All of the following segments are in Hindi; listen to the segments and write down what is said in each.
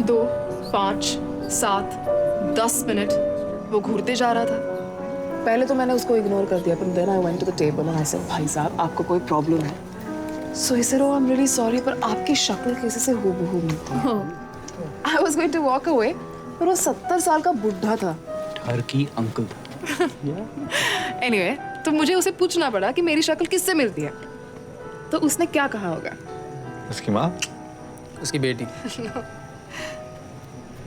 2, 5, 7, 10 मिनट वो घूरते जा रहा था। पहले तो मैंने उसको इग्नोर कर दिया, but then I went to the table and I said, भाई साहब आपको कोई प्रॉब्लम है? So he said, oh I'm really sorry, पर आपकी शक्ल किसी से हूबहू मिलती है। I was going to walk away, पर वो 70 साल का बुढ़ा था। टर्की अंकल था। Anyway, तो मुझे उसे पूछना पड़ा कि मेरी शक्ल किससे मिलती है। तो उसने क्या कहा होगा? उसकी माँ, उसकी बेटी,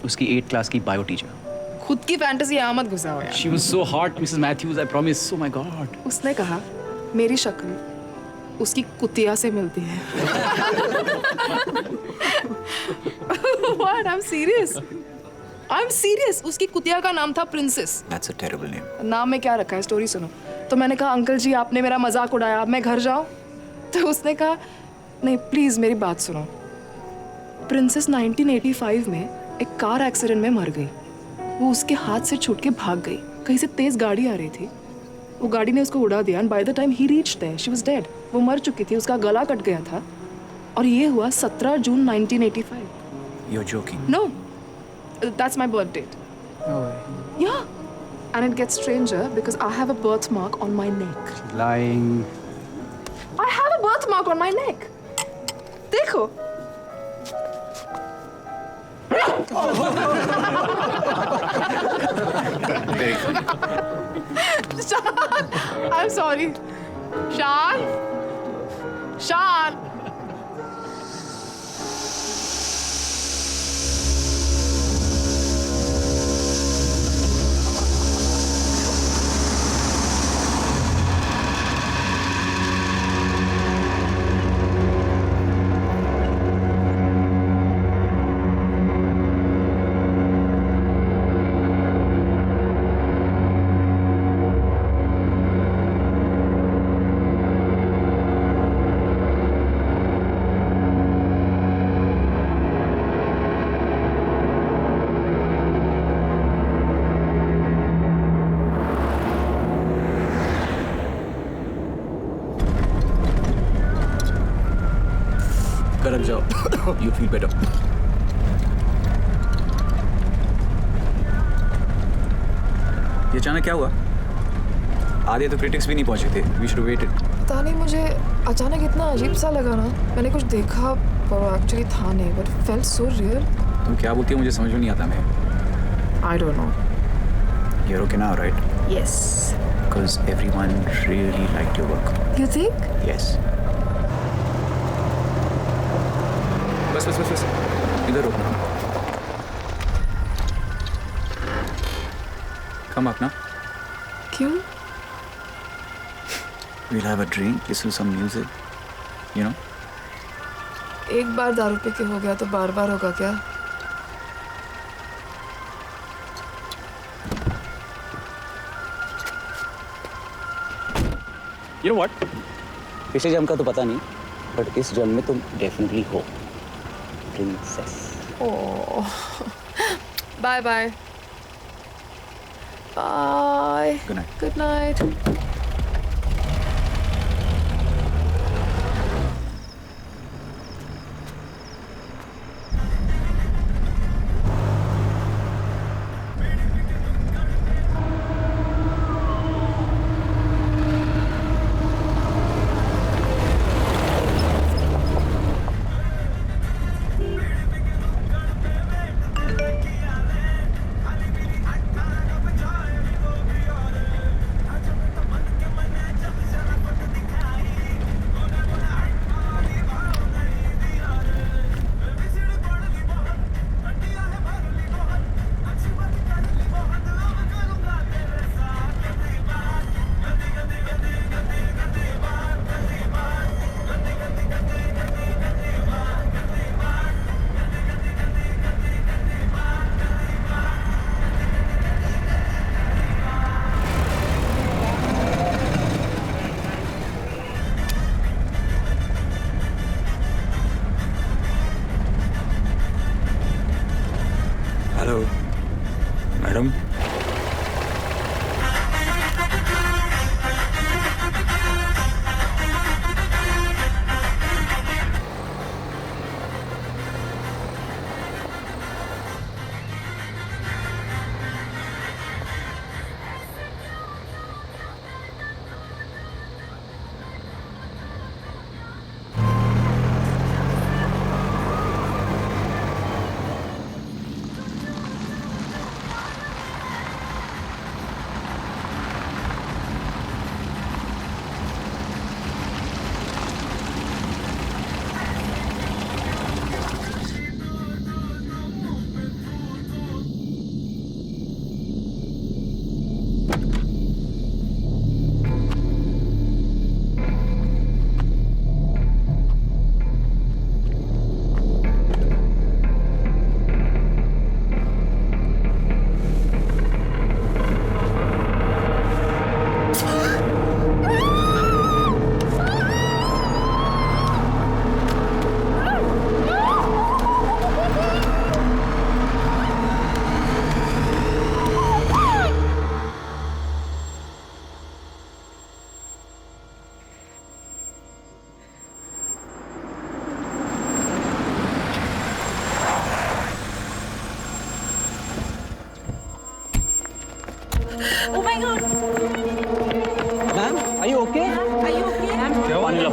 उसकी 8th क्लास की बायो टीचर। खुद की फैंटेसी यहाँ मत घुसाओ यार। She was so hot, Mrs. Matthews. I promise. Oh my God. उसने कहा मेरी शक्ल उसकी कुतिया से मिलती है। What? I'm serious. I'm serious. उसकी कुतिया का नाम था princess. That's a terrible name. नाम में क्या रखा है, स्टोरी सुनो। तो मैंने कहा अंकल जी आपने मेरा मजाक उड़ाया, अब मैं घर जाऊं? तो उसने कहा नहीं प्लीज मेरी बात सुनो। प्रिंसेस 1985 में एक कार एक्सीडेंट में मर गई। वो उसके हाथ से छूट के भाग गई। कहीं से तेज गाड़ी आ रही थी, वो गाड़ी ने उसको उड़ा दिया and by the time he reached there she was dead. वो मर चुकी थी, उसका गला कट गया था। और ये हुआ 17 जून 1985। You're joking. No, that's my birth date. no way. Yeah, and it gets stranger because I have a birthmark on my neck. Lying. I have a birthmark on my neck. देखो। Very funny. I'm sorry. Shan? Shan? गरम जाओ। You feel better. ये अचानक क्या हुआ? आधे तो क्रिटिक्स भी नहीं पहुंचे थे। We should have waited. पता नहीं मुझे अचानक इतना अजीब सा लगा ना, मैंने कुछ देखा पर एक्चुअली था नहीं, but it felt so real. तुम क्या बोलती हो मुझे समझ में नहीं आता। मैं I don't know. You're okay now, right? Yes. Because everyone really liked your work. You think? Yes. बस इधर रुकना। Come up now. क्यों? We'll have a drink, listen to some music. You know? एक बार दारू पी के हो गया तो बार बार होगा क्या? You know what? पिछले जन्म का तो पता नहीं, बट इस जन्म में तुम डेफिनेटली हो princess. Oh. Bye bye. Bye. Good night. Good night.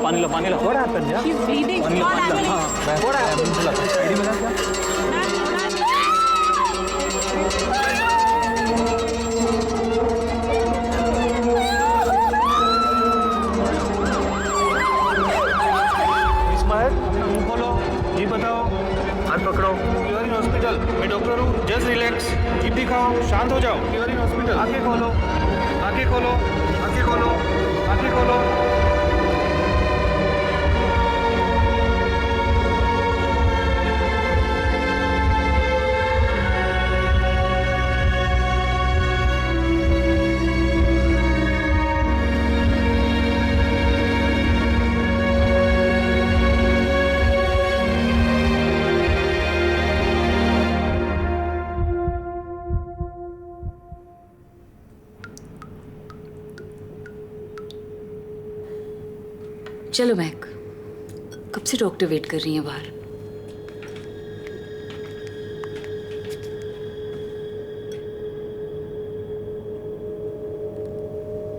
पानी लो पानी लो। What happened, yeah? He's bleeding. पानी लो Call पानी लो। ambulance. हाँ What happened? आईडी मिला क्या? मिस महक, अपना मुंह खोलो। जी बताओ। हाथ पकड़ो। You are in hospital. मैं डॉक्टर हूँ। Just relax. जीप दिखाओ। शांत हो जाओ। You are in hospital. आंखें खोलो। आंखें खोलो। आंखें खोलो। आंखें खोलो। चलो महक, कब से डॉक्टर वेट कर रही है बाहर।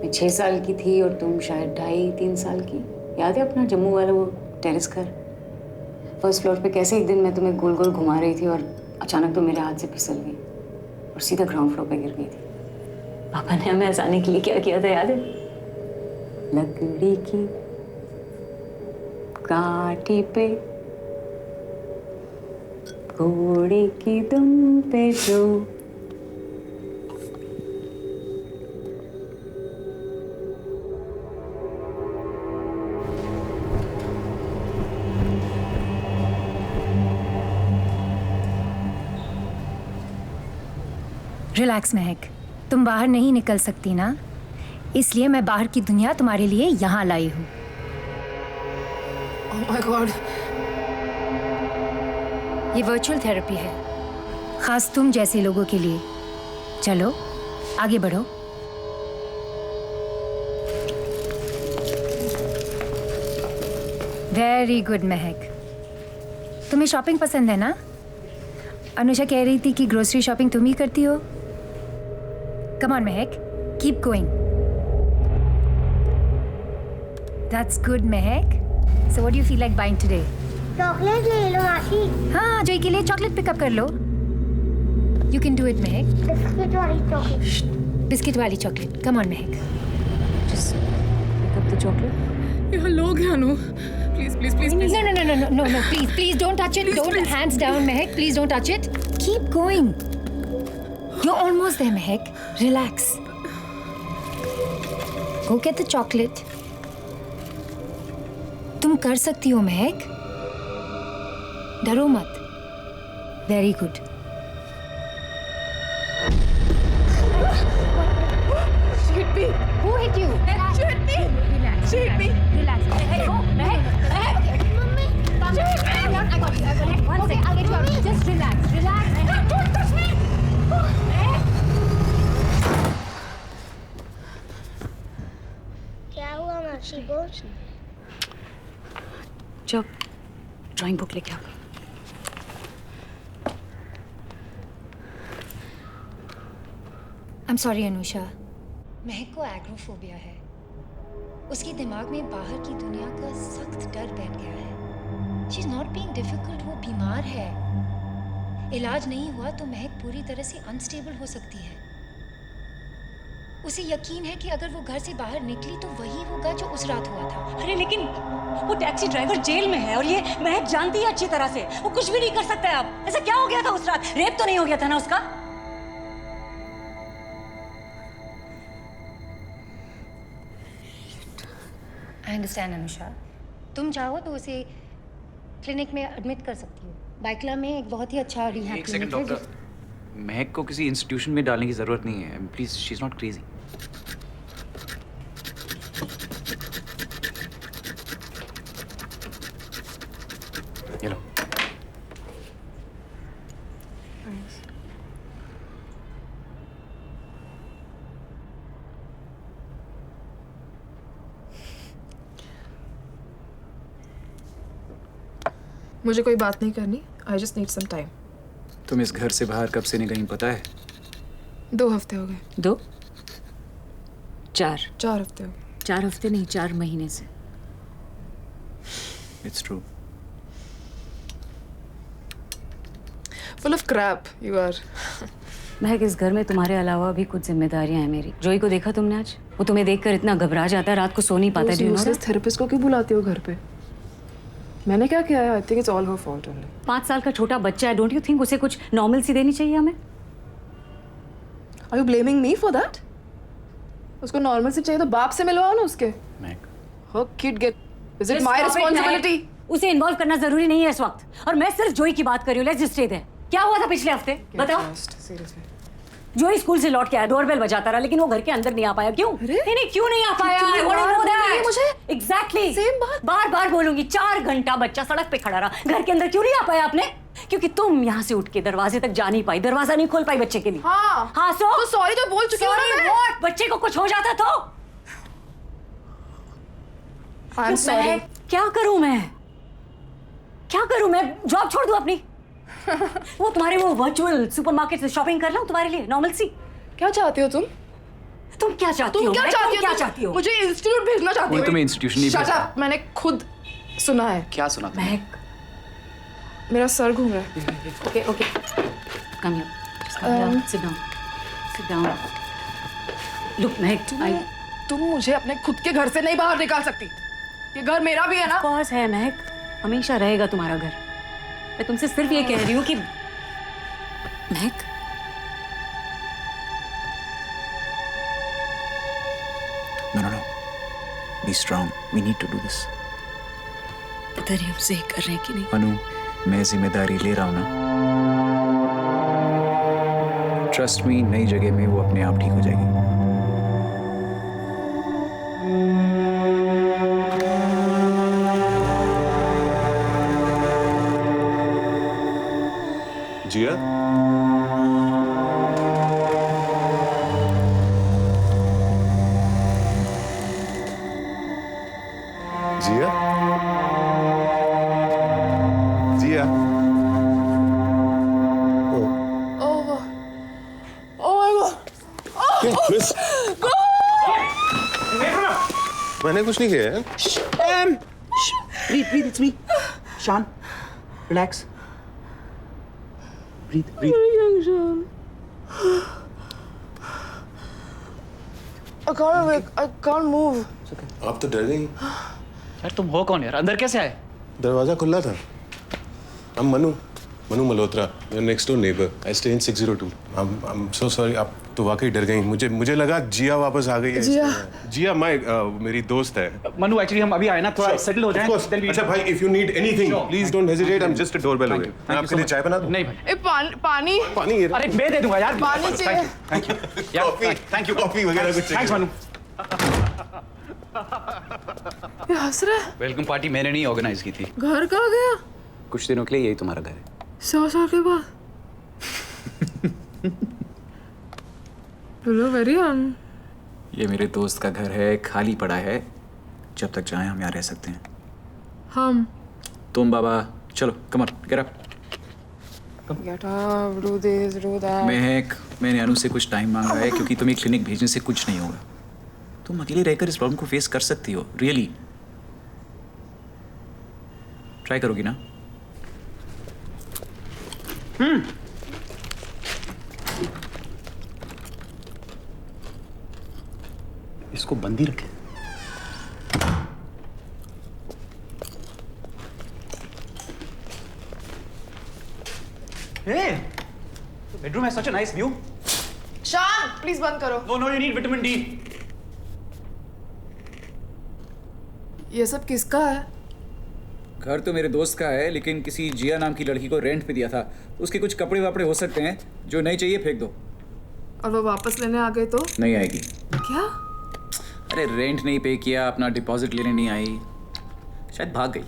मैं 6 साल की थी और तुम शायद 2.5-3 साल की। याद है अपना जम्मू वाला वो टेरेस घर? फर्स्ट फ्लोर पे कैसे एक दिन मैं तुम्हें गोल गोल घुमा रही थी और अचानक तो मेरे हाथ से फिसल गई और सीधा ग्राउंड फ्लोर पे गिर गई थी। पापा ने हमें हंसाने के लिए क्या किया था याद है? लकड़ी की काठी पे घोड़े की दुम पे जो रिलैक्स महक, तुम बाहर नहीं निकल सकती ना, इसलिए मैं बाहर की दुनिया तुम्हारे लिए यहाँ लाई हूँ। Oh my God. ये वर्चुअल थेरेपी है, खास तुम जैसे लोगों के लिए। चलो आगे बढ़ो। वेरी गुड महक, तुम्हें शॉपिंग पसंद है ना? अनुषा कह रही थी कि ग्रोसरी शॉपिंग तुम ही करती हो। कम on Mahak, keep going. That's good Mahak. So what do you feel like buying today? Chocolate ले लो मासी। हाँ, जॉय के लिए चॉकलेट पिकअप कर लो। You can do it, Mahak. Biscuit वाली चॉकलेट। बिस्किट वाली chocolate. Come on, Mahak. just pick up the chocolate. यहाँ लोग हैं अनु। Please, please, please, please. No, please don't touch it. Don't, hands down, Mahak. Please don't touch it. Keep going. You're almost there, Mahak. Relax. Go get the chocolate. तुम कर सकती हो महक, डरो मत। Very good. She hit me. Who hit you? She hit me. Relax. She hit me. Relax. Go, Mahak, Mahak. Mummy Calm down. I got you. One second. I'll get you out. Just relax. Relax. Don't touch me. क्या हुआ मासी को? जब ड्राइंग बुक लेके आ गई। I'm sorry अनुषा, महक को एग्रोफोबिया है। उसके दिमाग में बाहर की दुनिया का सख्त डर बैठ गया है। She's not being difficult, वो बीमार है। इलाज नहीं हुआ तो महक पूरी तरह से अनस्टेबल हो सकती है। उसे यकीन है कि अगर वो घर से बाहर निकली तो वही होगा जो उस रात हुआ था। अरे लेकिन वो टैक्सी ड्राइवर जेल में है और ये महक जानती है अच्छी तरह से, वो कुछ भी नहीं कर सकता है। अब ऐसा क्या हो गया था उस रात? रेप तो नहीं हो गया था ना उसका? आई अंडरस्टैंड अनुषा, तुम चाहो तो उसे क्लिनिक में एडमिट कर सकती हो। बाइकला में एक बहुत ही अच्छा रिहैब एक सेकंड क्लिनिक है। डॉक्टर, महक को किसी इंस्टीट्यूशन में डालने की ज़रूरत नहीं है। Please, she is not crazy. ये लो। मुझे कोई बात नहीं करनी। I just need some time. तुम इस घर से बाहर कब से निकली पता है? 2 हफ्ते हो गए। 2 4 4 हफ्ते हो गए। 4 हफ्ते नहीं, 4 महीने से। It's true. Full of crap, you are. महक, इस घर में तुम्हारे अलावा भी कुछ जिम्मेदारियां हैं मेरी। जोई को देखा तुमने आज? वो तुम्हें देखकर इतना घबरा जाता है, रात को सो नहीं पाता। उस useless therapist को क्यों बुलाती हो घर पे? मैंने क्या किया है? I think it's all her fault only. 5 साल का छोटा बच्चा है, डोंट यू थिंक उसे कुछ नॉर्मल सी देनी चाहिए हमें? Are you blaming me for that? उसको नॉर्मल से चाहिए तो बाप से मिलवाओ ना उसके। महक, Her kid get. Is it Just my stop it, responsibility? महक। उसे इन्वॉल्व करना जरूरी नहीं है इस वक्त। और मैं सिर्फ जोई की बात कर रही हूँ। Let's just stay there. क्या हुआ था पिछले हफ्ते? बताओ। Seriously. जोई स्कूल से लौट के आया, डोरबेल बजाता रहा, लेकिन वो घर के अंदर नहीं आ पाया। क्यों? नहीं, क्यों नहीं आ पाया? I want to know that. मुझे Exactly. Same बात। बार-बार बोलूंगी। 4 घंटा बच्चा सड़क पे खड़ा रहा, घर के अंदर क्यों नहीं आ पाया आपने? क्योंकि तुम यहाँ से उठ के दरवाजे तक जा नहीं पाई, दरवाजा नहीं खोल पाई बच्चे के लिए। हाँ, तो सॉरी तो बोल चुकी हूँ ना मैं। What? बच्चे को कुछ हो जाता तो? I'm sorry. क्या करूं मैं? क्या करूं मैं? जॉब छोड़ दूं अपनी? वो तुम्हारे वो वर्चुअल सुपरमार्केट से शॉपिंग कर लाऊं तुम्हारे लिए, नॉर्मल सी? क्या चाहती हो तुम? तुम क्या चाहती हो? तुम क्या चाहती हो? क्या चाहती हो? मुझे इंस्टीट्यूट भेजना चाहती हो? तुम्हें इंस्टीट्यूशन नहीं Shut up! मैंने खुद सुना है। क्या सुना तुमने? महक, मेरा सर घूम रहा है। okay, okay. Come here. Just come down. Sit down. Sit down. Look, महक, तुम मुझे अपने खुद के घर से नहीं बाहर निकाल सकती। ये घर मेरा भी है ना। कॉज है महक, हमेशा रहेगा तुम्हारा घर। मैं तुमसे सिर्फ ये कह रही हूँ कि महक, No. Be strong. We need to do this. पता नहीं हम सही कर रहे हैं कि नहीं। अनु, मैं जिम्मेदारी ले रहा हूँ ना। ट्रस्ट मी, नई जगह में वो अपने आप ठीक हो जाएगी। जिया, जिया, जिया। क्या, मिस? मैंने कुछ नहीं किया है। breathe, it's me. Shan, relax. Breathe. I can't wake. I can't move. आप तो डर गई। यार तुम हो कौन यार? अंदर कैसे आए? दरवाजा खुला था। I'm Manu Malhotra, your next door neighbor. I stay in 602. I'm so sorry. आप तो वाकई डर गई। मुझे लगा जिया वापस आ गई है। जिया मेरी दोस्त है। मनु, एक्चुअली हम अभी आए ना, थोड़ा सेटल हो जाएं। अच्छा भाई, if you need anything, please don't hesitate. I'm just a doorbell away. मैं आपके लिए चाय बना दूं? नहीं भाई। पानी। पानी ये। अरे मैं दे दूंगा यार। पानी चाहिए। Thank you. Thank you. Coffee वगैरह कुछ थैंक्स मनु। ये हंस रहा है। वेलकम पार्टी मैंने नहीं ऑर्गेनाइज की थी। घर कहाँ गया? कुछ दिनों के लिए यही तुम्हारा घर है। 100 साल के बाद। हेलो वेरियन। ये मेरे दोस्त का घर है, खाली पड़ा है। जब तक चाहें हम यहाँ रह सकते हैं। हम। तुम बाबा, चलो come on, get up. Get up, do this, do that. महक, मैंने अनु से कुछ टाइम मांगा है क्योंकि तुम्हें क्लिनिक भेजने से कुछ नहीं होगा। तुम अकेले रहकर इस प्रॉब्लम को फेस कर सकती हो, रियली। ट्राई करोगी ना? इसको बंद ही रखे। बेडरूम है, such a nice view. Shaan, please बंद करो। No, you need vitamin D. ये सब किसका है? घर तो मेरे दोस्त का है, लेकिन किसी जिया नाम की लड़की को रेंट पे दिया था। उसके कुछ कपड़े वपड़े हो सकते हैं, जो नहीं चाहिए फेंक दो। और वो वापस लेने आ गए तो? नहीं आएगी। क्या? अरे रेंट नहीं पे किया, अपना डिपॉजिट लेने नहीं आई, शायद भाग गई।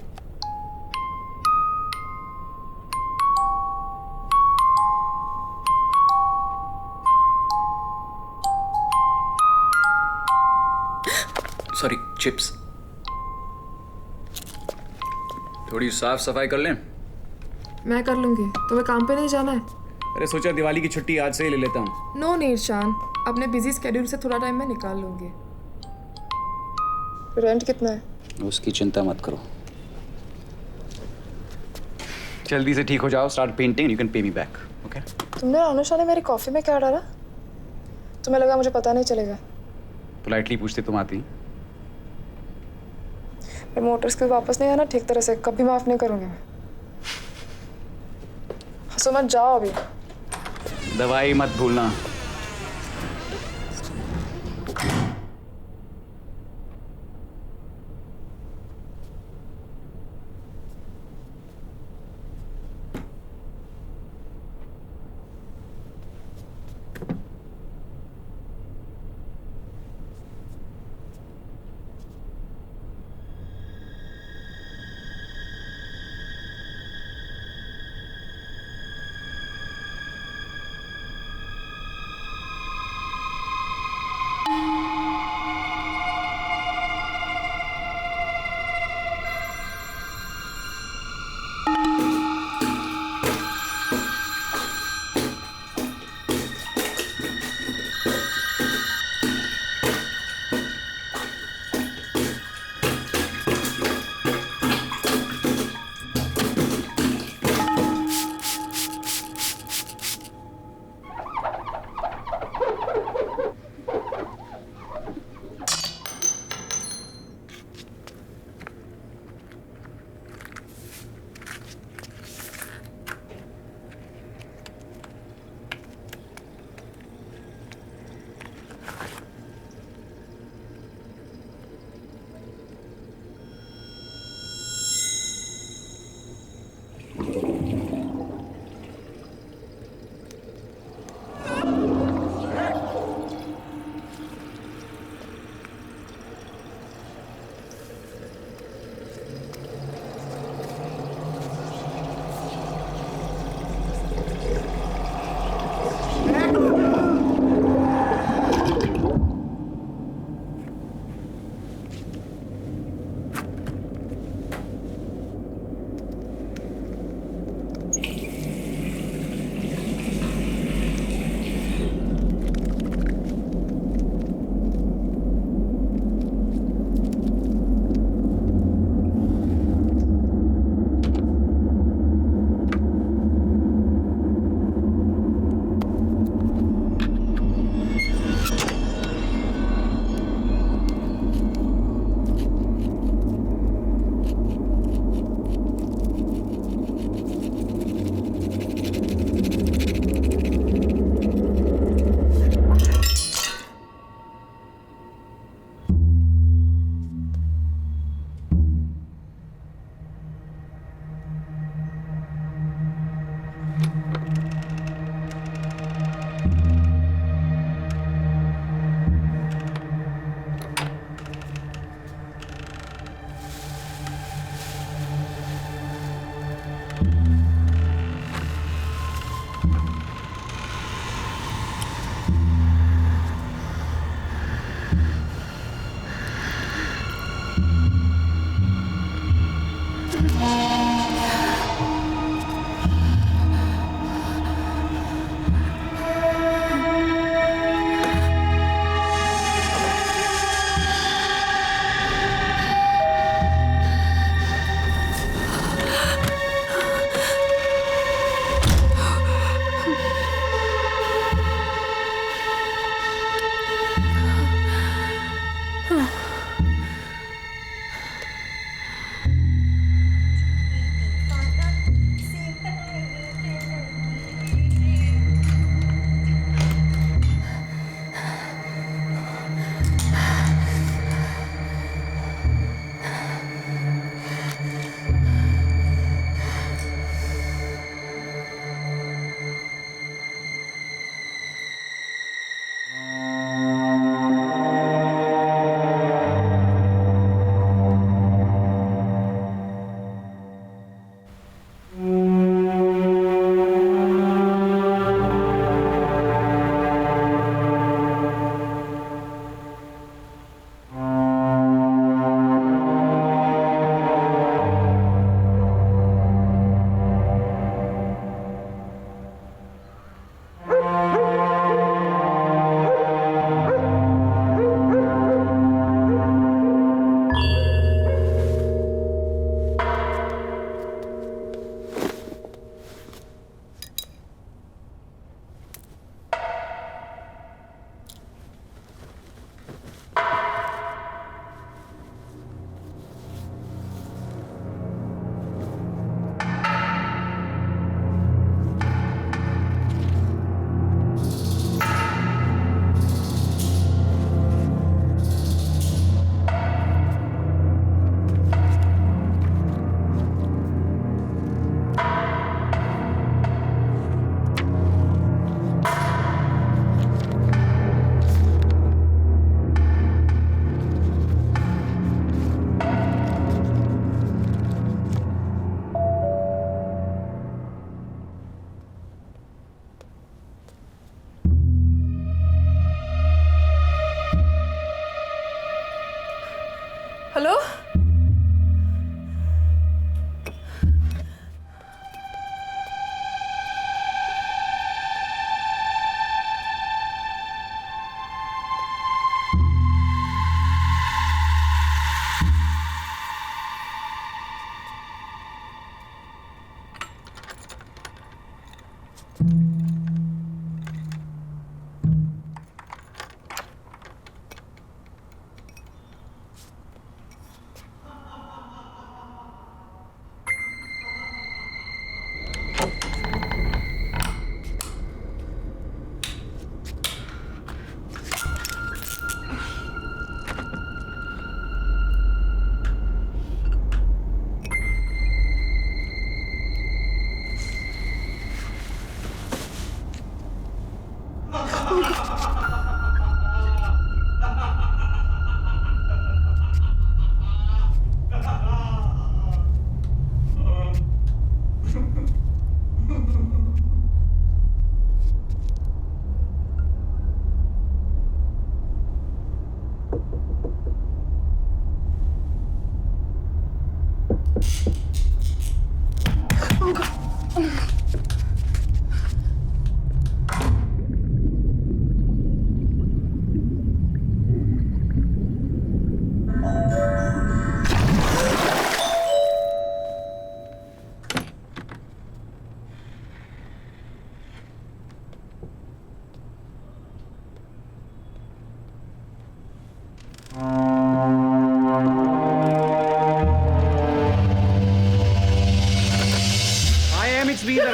Sorry, chips. थोड़ी साफ सफाई कर लें? मैं कर लूंगी। तुम्हें काम पे नहीं जाना है? अरे सोचा दिवाली की छुट्टी आज से ही ले लेता हूँ। नो नीड शान, अपने बिजी स्केड्यूल से थोड़ा टाइम मैं निकाल लूंगी। रेंट कितना है? उसकी चिंता मत करो, जल्दी से ठीक हो जाओ, start painting, you can pay me back, okay? तुमने अनुषा ने मेरी कॉफी में क्या डाला? तुम्हें लगा मुझे पता नहीं चलेगा? पोलाइटली पूछते तुम आती। मेरे मोटर स्किल वापस नहीं आना ठीक तरह से, कभी माफ नहीं करूंगी मैं। हंसो मत, जाओ अभी। दवाई मत भूलना।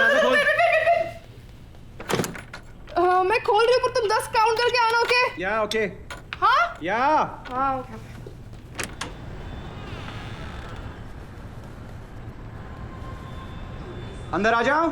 दरवाजा खोल। मैं खोल रही हूँ पर तुम 10 काउंट करके आना, ओके? या ओके हाँ या हाँ ओके। अंदर आ जाओ।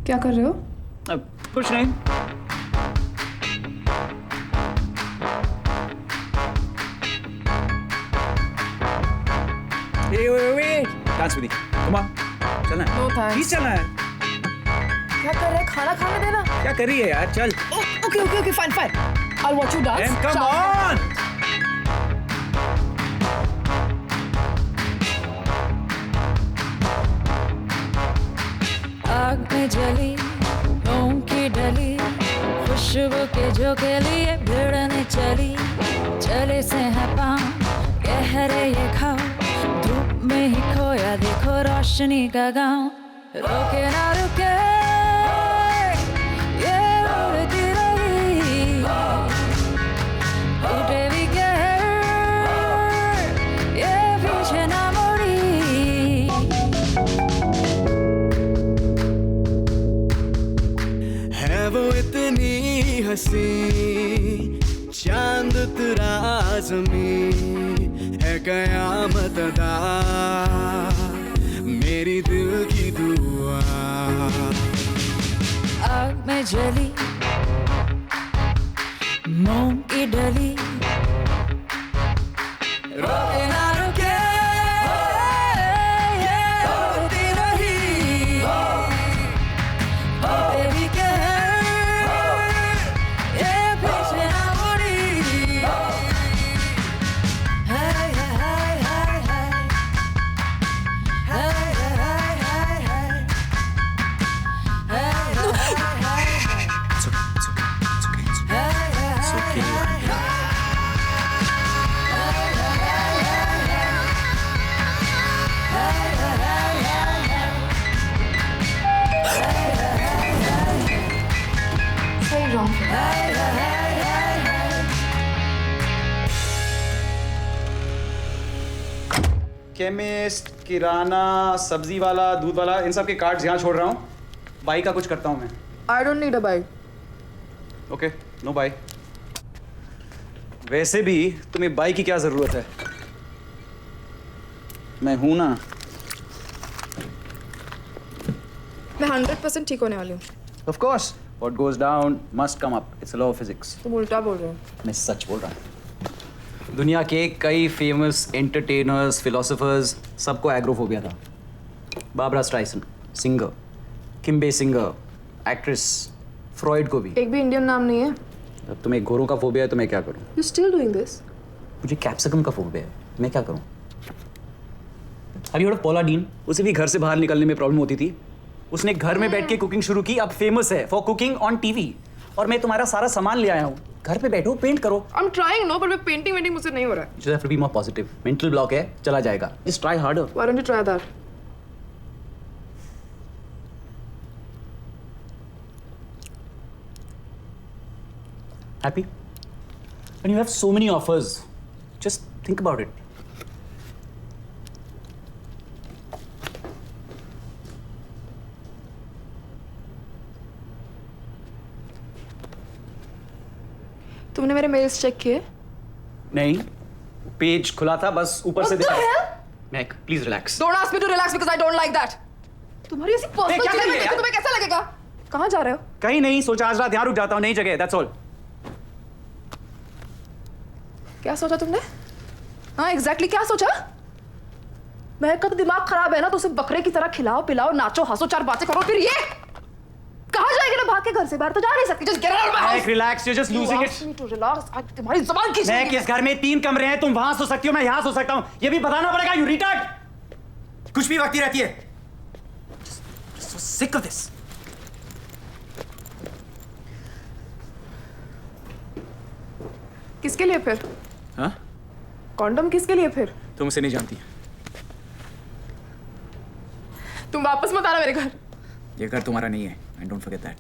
क्या कर रहे हो? अब कुछ नहीं। Wait. Dance with me. Come on. चलना है। No thanks. Please चलना है। क्या कर रहे हैं? खाना खाने देना। क्या कर रही है यार? चल। Okay, fine. I'll watch you dance. And come on. आग में जली मोम की डली खुशबू के झोंके लिए भिड़ने चली चले से है पाँव गहरे ये खाओ धूप में ही खोया देखो रोशनी का गाँव रोके ना रुके ये उड़ती रही टूटे भी कहर ये पीछे ना मुड़ी है वो इतनी हंसी चांद तेरा ज़मीं है कयामत अदा मेरी दिल की दुआ आग में जली मोम की डली रोके ना रुके ये उड़ती रही तेरी कहर ये पीछे ना मुड़ी हाय हाय हाय हाय हाय हाय हाय हाय सही रॉन्ग। केमिस्ट, किराना, सब्जी वाला, दूध वाला, इन सब के कार्ड्स यहाँ छोड़ रहा हूँ। बाई का कुछ करता हूँ मैं। I don't need a bite. Okay, no bye. वैसे भी तुम्हें बाई की क्या जरूरत है? मैं हूं ना। मैं 100% ठीक होने वाली हूँ। Of course, what goes down must come up. It's a law of physics. तुम उल्टा बोल रहे हो। मैं सच बोल रहा हूँ। दुनिया के कई फेमस एंटरटेनर्स, फिलोसोफर्स, सबको एग्रोफोबिया था। Barbra Streisand, singer, Kim Basinger, actress, Freud को भी। एक भी इंडियन नाम नहीं है। अब तुम्हें घोरों का फोबिया है तो मैं क्या करूँ? You still doing this? मुझे कैप्सिकम का फोबिया है, मैं क्या करूँ? अभी हेard of पॉला डीन? उसे भी घर से बाहर निकलने में प्रॉब्लम होती थी। उसने घर में बैठ के कुकिंग शुरू की, अब फेमस है फॉर कुकिंग ऑन टीवी। और मैं तुम्हारा सारा सामान ले आया हूँ। घर पे बैठो, पेंट करो। I'm trying, no, but painting वेंटिंग मुझसे नहीं हो रहा है। You just have to be more positive. Mental block है, चला जाएगा। Just try harder. Why don't you try that? Happy? When you have so many offers, just think about it. तुमने मेरे मेल्स चेक किए? नहीं, पेज खुला था, बस ऊपर से What the दिखा। hell? Mac, please relax. Don't ask me to relax because I don't like that. तुम्हारी ऐसी पर्सनल क्या कर चीजें रही है मैं यार? तुम्हें कैसा लगेगा? कहाँ जा रहे हो? कहीं नहीं, सोचा आज रात यहाँ रुक जाता हूँ, नई जगह, दैट्स ऑल। क्या सोचा तुमने? हाँ एग्जैक्टली क्या सोचा? महक का तो दिमाग खराब है ना, तो उसे बकरे की तरह खिलाओ पिलाओ, नाचो हंसो, 4 बातें करो, फिर ये कहाँ जाएगी ना भाग के घर से बाहर? तो जा नहीं सकती। Just get out of my house. Relax, you just losing it. Me to relax. आज तुम्हारी जुबान खींच मैं किस घर में 3 कमरे हैं, तुम वहां सो सकती हो, मैं यहाँ सो सकता हूँ, ये भी बताना पड़ेगा। यू रिटार्ड, कुछ भी वक्त ही रहती है। So sick of this. किसके लिए फिर? हाँ? कॉन्डम किसके लिए फिर? तुम उसे नहीं जानती। तुम वापस मत आना मेरे घर। ये घर तुम्हारा नहीं है, and don't forget that.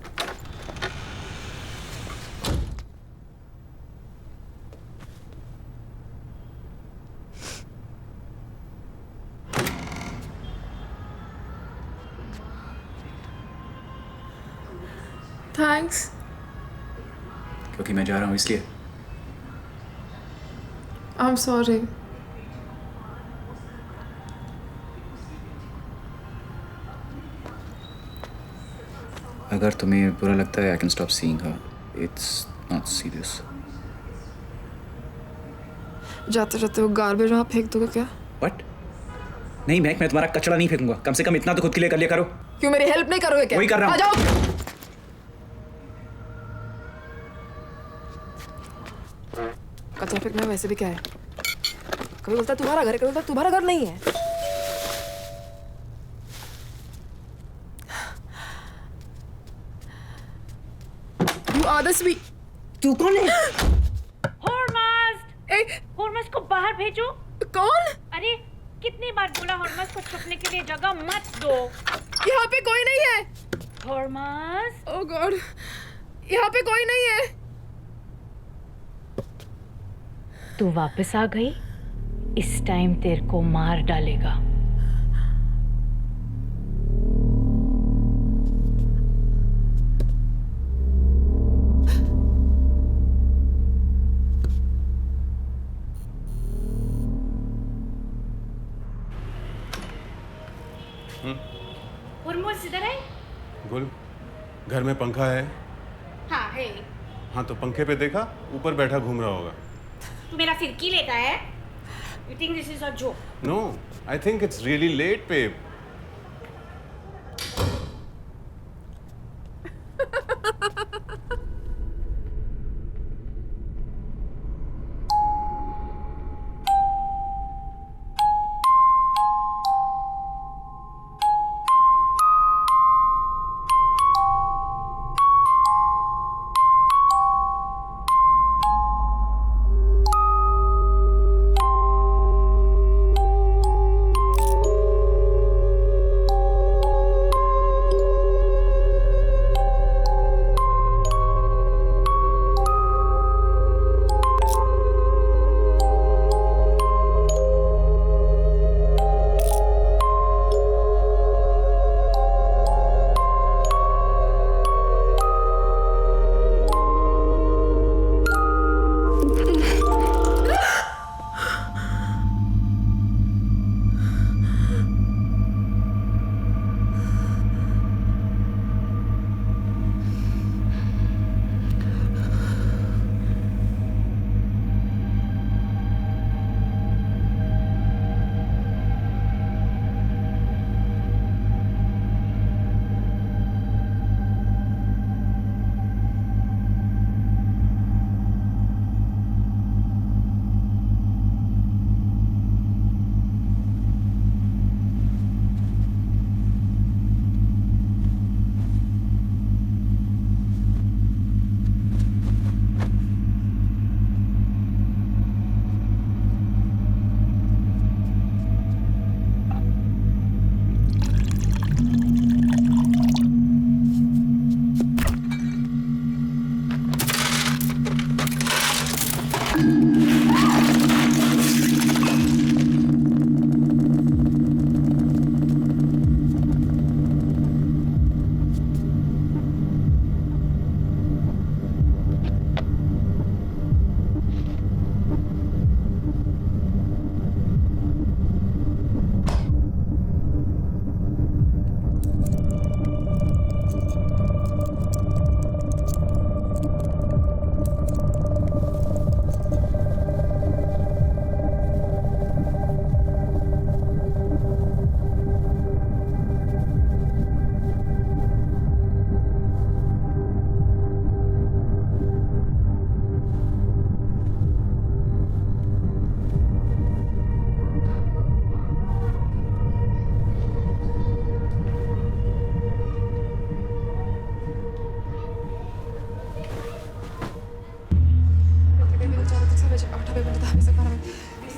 Thanks. क्योंकि मैं जा रहा हूँ इसलिए। I am sorry. अगर तुम्हें बुरा लगता है, I can stop seeing her. It's not serious. जाते जाते वो गार्बेज वहाँ फेंक दोगे क्या? What? नहीं महक, मैं तुम्हारा कचरा नहीं फेंकूंगा। कम से कम इतना तो खुद के लिए कर लिया करो। क्यों मेरी हेल्प नहीं करोगे क्या? वही कर रहा हूँ। आ जाओ। कचरा फेंकना वैसे भी क्या है? कभी बोलता है तुम्हारा घर है, कभी बोलता है तुम्हारा घर नहीं है। You are the sweet. तू कौन है? हॉर्मस को बाहर भेजो। कौन? अरे कितनी बार बोला हॉर्मस को छुपने के लिए जगह मत दो। यहाँ पे कोई नहीं है। हॉर्मस। ओह गॉड, यहाँ पे कोई नहीं है। तू वापस आ गई, इस टाइम तेरे को मार डालेगा। हुर्मुस इधर है। गुल, घर में पंखा है? हाँ है। हाँ तो पंखे पे देखा, ऊपर बैठा घूम रहा होगा। तू मेरा फिरकी लेता है? You think this is a joke? No, I think it's really late, babe.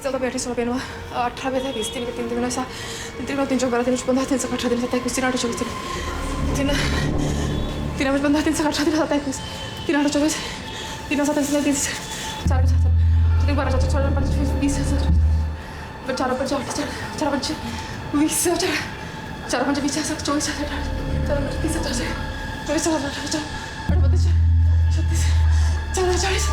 14 पे 18 16 पे 18 पे 20 3 पे 3 3 9 3 3 9 3 4 3 15 3 18 3 17 21 3 8 24 3 3 15 3 18 3 17 21 3 8 24 3 9 7 3 4 3 12 14 15 20 4 5 8 4 5 20 4 5 20 24 4 5 30 24 4 36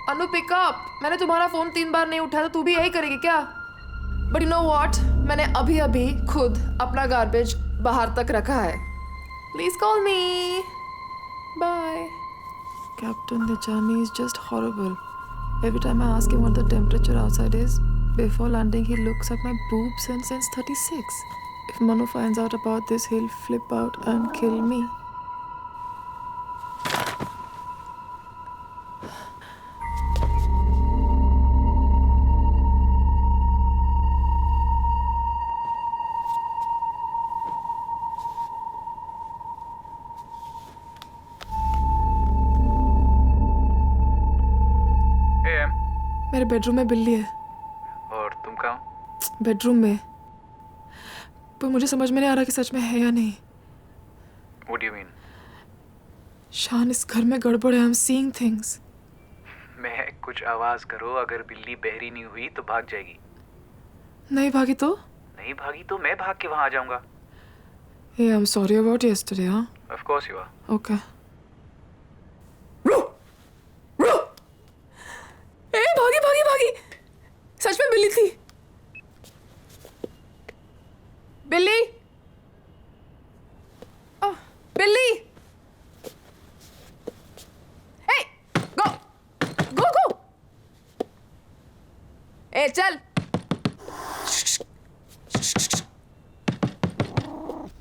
अनु पिकअप। मैंने तुम्हारा फोन 3 बार नहीं उठाया तो तू भी यही करेगी क्या? बट यू नो व्हाट, मैंने अभी अभी खुद अपना गार्बेज बाहर तक रखा है। Please call me. Bye. Captain, the journey is just horrible. Every time I ask him what the temperature outside is, before landing he looks at my boobs and says 36. If Manu finds out about this, he'll flip out and kill me. मेरे बेडरूम में बिल्ली है। और तुम कहाँ? बेडरूम में। पर मुझे समझ में नहीं आ रहा कि सच में है या नहीं। What do you mean? शान, इस घर में गड़बड़ है। I am seeing things. मैं कुछ आवाज करो, अगर बिल्ली बहरी नहीं हुई तो भाग जाएगी। नहीं भागी तो? नहीं भागी तो मैं भाग के वहां आ जाऊंगा। Hey, I'm sorry about yesterday, huh? Of course you are. Okay. भागी भागी भागी, सच में बिल्ली थी। बिल्ली, बिल्ली। Hey, go, go, go. Hey, चल।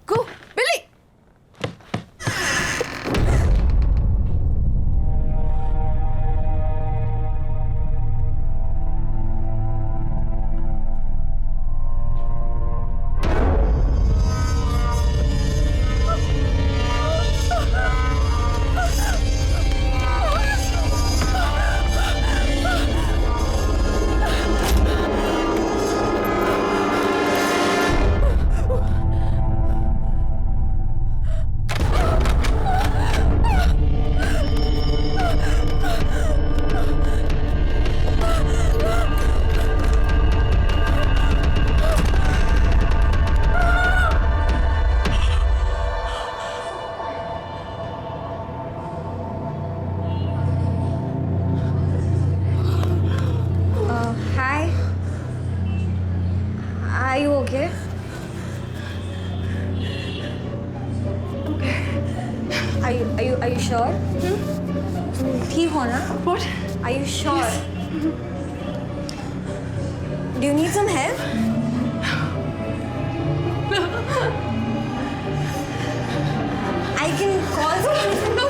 Go, बिल्ली। Are you okay? Are you sure? ठीक हो ना? What? Are you sure? Do you need some help? I can call someone. No.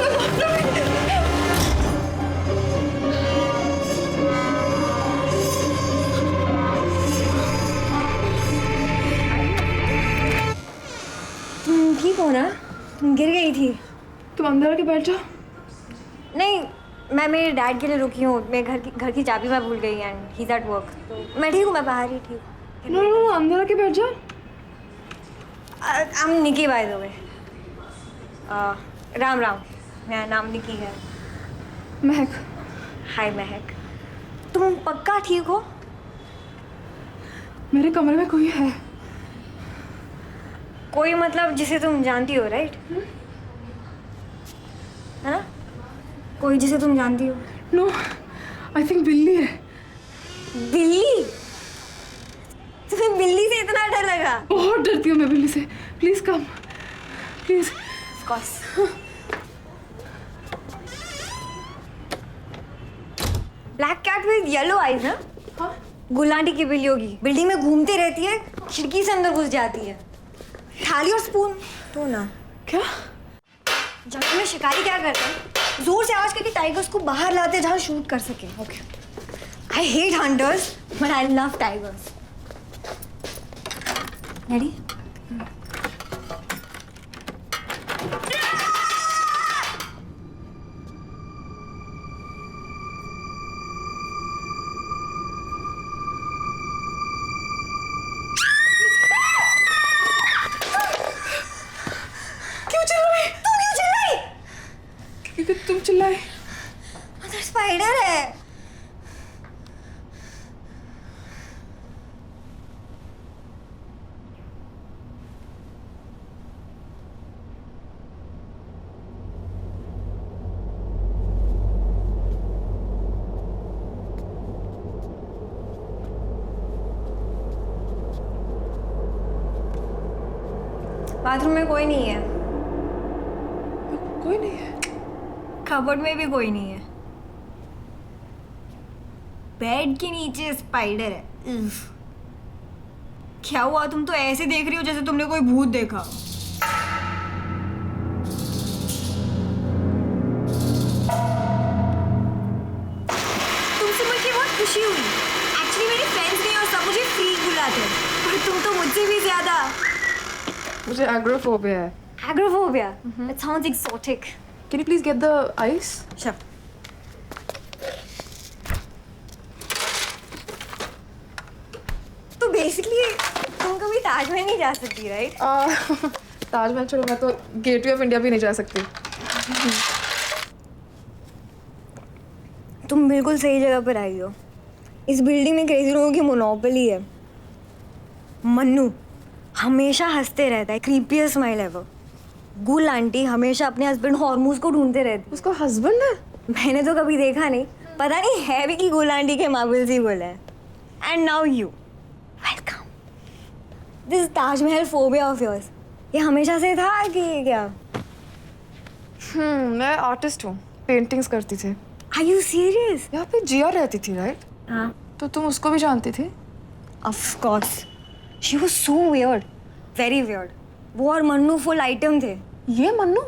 तुम ठीक हो ना? गिर गई थी। तुम अंदर आके बैठ जाओ। नहीं, मैं मेरे डैड के लिए रुकी हूँ। मैं घर की चाबी मैं भूल गई and he is at work. तो मैं ठीक हूँ, मैं बाहर ही ठीक हूँ। नो, अंदर आके बैठ जाओ। I am Niki by the way. Ram Ram, मेरा नाम निकी है। महक। हाय महक, तुम पक्का ठीक हो? मेरे कमरे में कोई है। कोई मतलब जिसे तुम जानती हो, राइट? है ना? कोई जिसे तुम जानती हो? नो, आई थिंक बिल्ली है। बिल्ली? तुम्हें बिल्ली से इतना डर लगा? बहुत डरती हूँ मैं बिल्ली से। Please come, please. Of course. Black cat with yellow eyes, ना? हाँ? गुलांटी की बिल्ली होगी। बिल्डिंग में घूमती रहती है, खिड़की से अंदर घुस जाती है। थाली और स्पून तो ना। क्या? जंगल में शिकारी क्या करते हैं? जोर से आवाज करके टाइगर्स को बाहर लाते हैं जहाँ शूट कर सके। Okay. I hate hunters, but I love tigers. Ready? क्यों चिल्लाई? तुम क्यों चिल्लाई? क्योंकि तुम चिल्लाए। अंदर स्पाइडर है। बाथरूम में कोई नहीं है। कोई नहीं है। कबर्ड में भी कोई नहीं है। बेड के नीचे स्पाइडर है। उफ। क्या हुआ? तुम तो ऐसे देख रही हो जैसे तुमने कोई भूत देखा। तुमसे मिलकर बहुत खुशी हुई। एक्चुअली मेरे फ्रेंड्स नहीं और सब मुझे फ्रीक बुलाते हैं, पर तुम तो मुझसे भी ज्यादा। मुझे एग्रोफोबिया है। Agoraphobia? That sounds exotic. Can you please get the ice? Sure. तो बेसिकली तुम कभी ताजमहल नहीं जा सकती, राइट? ताजमहल छोड़ो, मैं तो गेटवे ऑफ इंडिया भी नहीं जा सकती। तुम बिल्कुल सही जगह पर आई हो। इस बिल्डिंग में क्रेजी लोगों की मोनोपोली है। मन्नू हमेशा हंसते रहता है, क्रीपीएस्ट स्माइल एवर। गुल आंटी हमेशा अपने हस्बैंड हॉर्मोन्स को ढूंढते रहती है। उसका हस्बैंड है? मैंने तो कभी देखा नहीं, पता नहीं है भी कि गुल आंटी के मार्बल्स ही बोले हैं। And now you, welcome. This Taj Mahal phobia of yours, ये हमेशा से था कि क्या? मैं आर्टिस्ट हूँ, पेंटिंग्स करती थी। Are you serious? यहाँ पे जिया रहती थी, राइट? हाँ। तो तुम उसको भी जानती थी? Of course. She was so weird, very weird. वो और मन्नू फुल आइटम थे। ये मन्नू?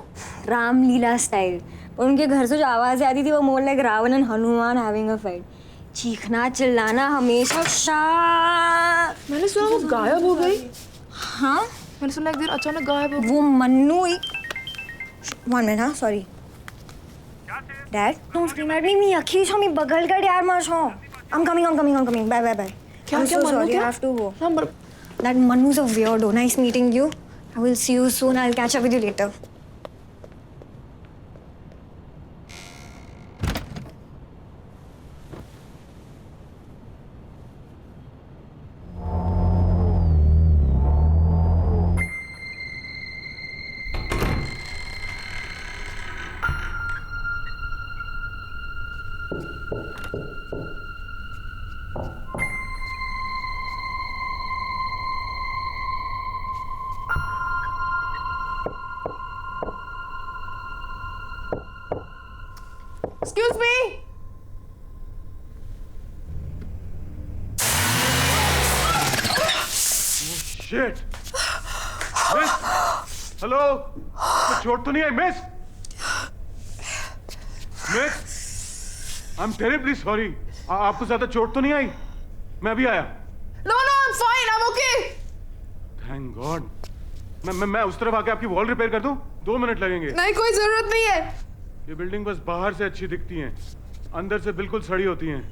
रामलीला स्टाइल। और उनके घर से जो आवाज़ें आती थी वो more like Ravan and Hanuman having a fight. चीखना चिल्लाना हमेशा मैंने सुना वो गायब हो गई। हाँ, मैंने सुना एक दिन अचानक गायब हो गई। वो मन्नू ही। 1 मिनट, हाँ sorry dad, don't scream at me. Akhil छो मी बगल कर यार मत छो। I'm coming. Bye. क्या I'm क्या so मन्नू sorry, I क्या? have to go. हाँ, That Mannu's a weirdo. Nice meeting you. I will see you soon. I'll catch up with you later. Excuse me. Shit. Miss, hello, चोट तो नहीं I miss? I am terribly sorry. आपको ज्यादा चोट तो नहीं आई? मैं अभी आया। No, I'm fine. I'm okay. Thank God. मैं उस तरफ आके आपकी वॉल रिपेयर कर दूं? 2 मिनट लगेंगे। नहीं, कोई जरूरत नहीं है। ये बिल्डिंग बस बाहर से अच्छी दिखती हैं, अंदर से बिल्कुल सड़ी होती हैं।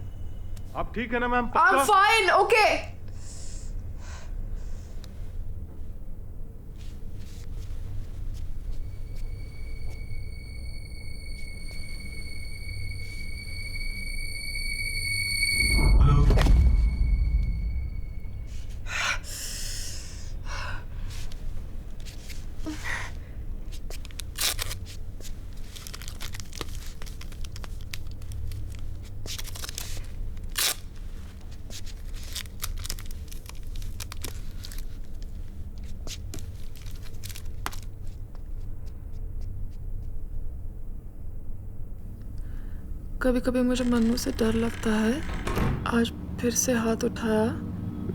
आप ठीक है ना मैम? I'm fine. Okay. कभी कभी मुझे मन्नू से डर लगता है। आज फिर से हाथ उठाया,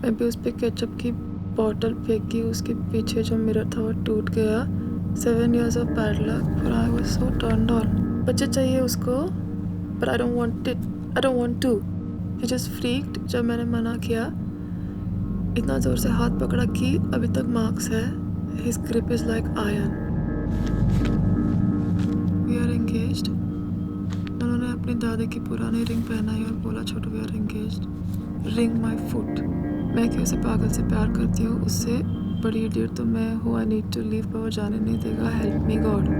मैं भी उस पर केचप की बॉटल फेंकी, उसके पीछे जो मिरर था वो टूट गया। 7 years of bad luck, but I was so turned on. बच्चे चाहिए उसको, but I don't want it. I don't want to. He just freaked जब मैंने मना किया। इतना जोर से हाथ पकड़ा कि अभी तक मार्क्स है। His grip is like iron. We are engaged. उन्होंने अपनी दादी की पुरानी रिंग पहनाई और बोला छोटू we are engaged. Ring my foot. मैं क्यों उसे पागल से प्यार करती हूँ, उससे बड़ी इडियट तो मैं हूँ। आई नीड टू लीव, पर वो जाने नहीं देगा। Help me God.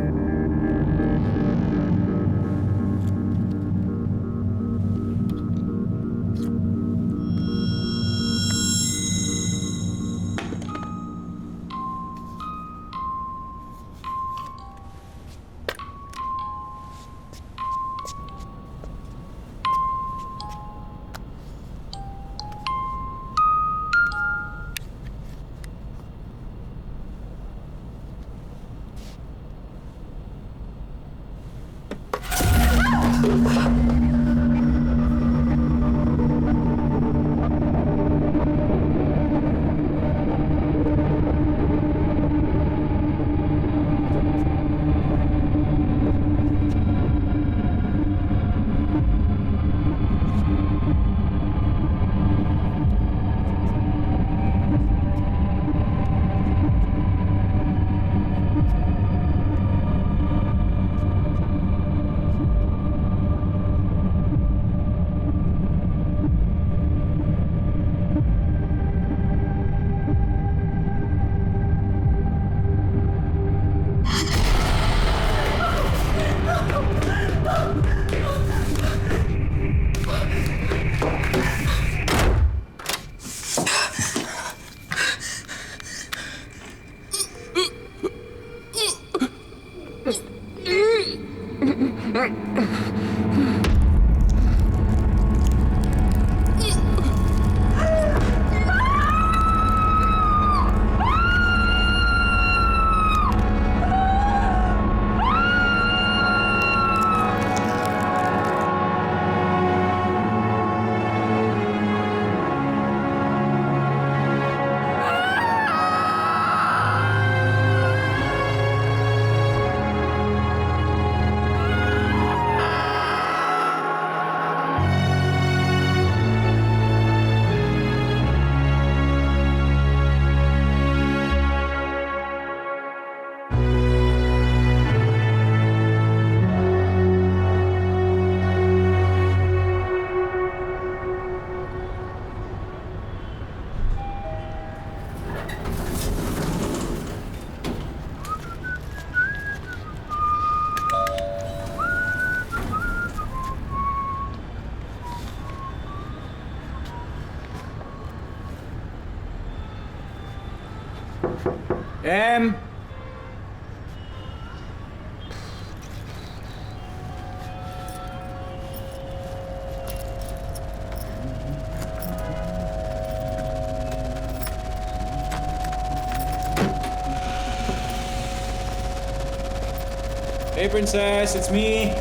M. Hey, princess, it's me.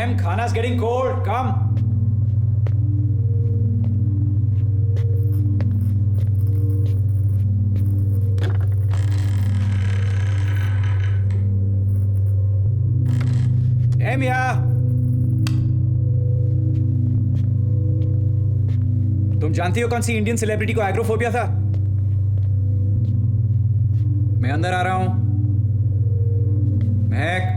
M, Khana's getting cold. Come. M, यहाँ. तुम जानती हो कौन सी इंडियन सेलिब्रिटी को एग्रोफोबिया था? मैं अंदर आ रहा हूं. महक.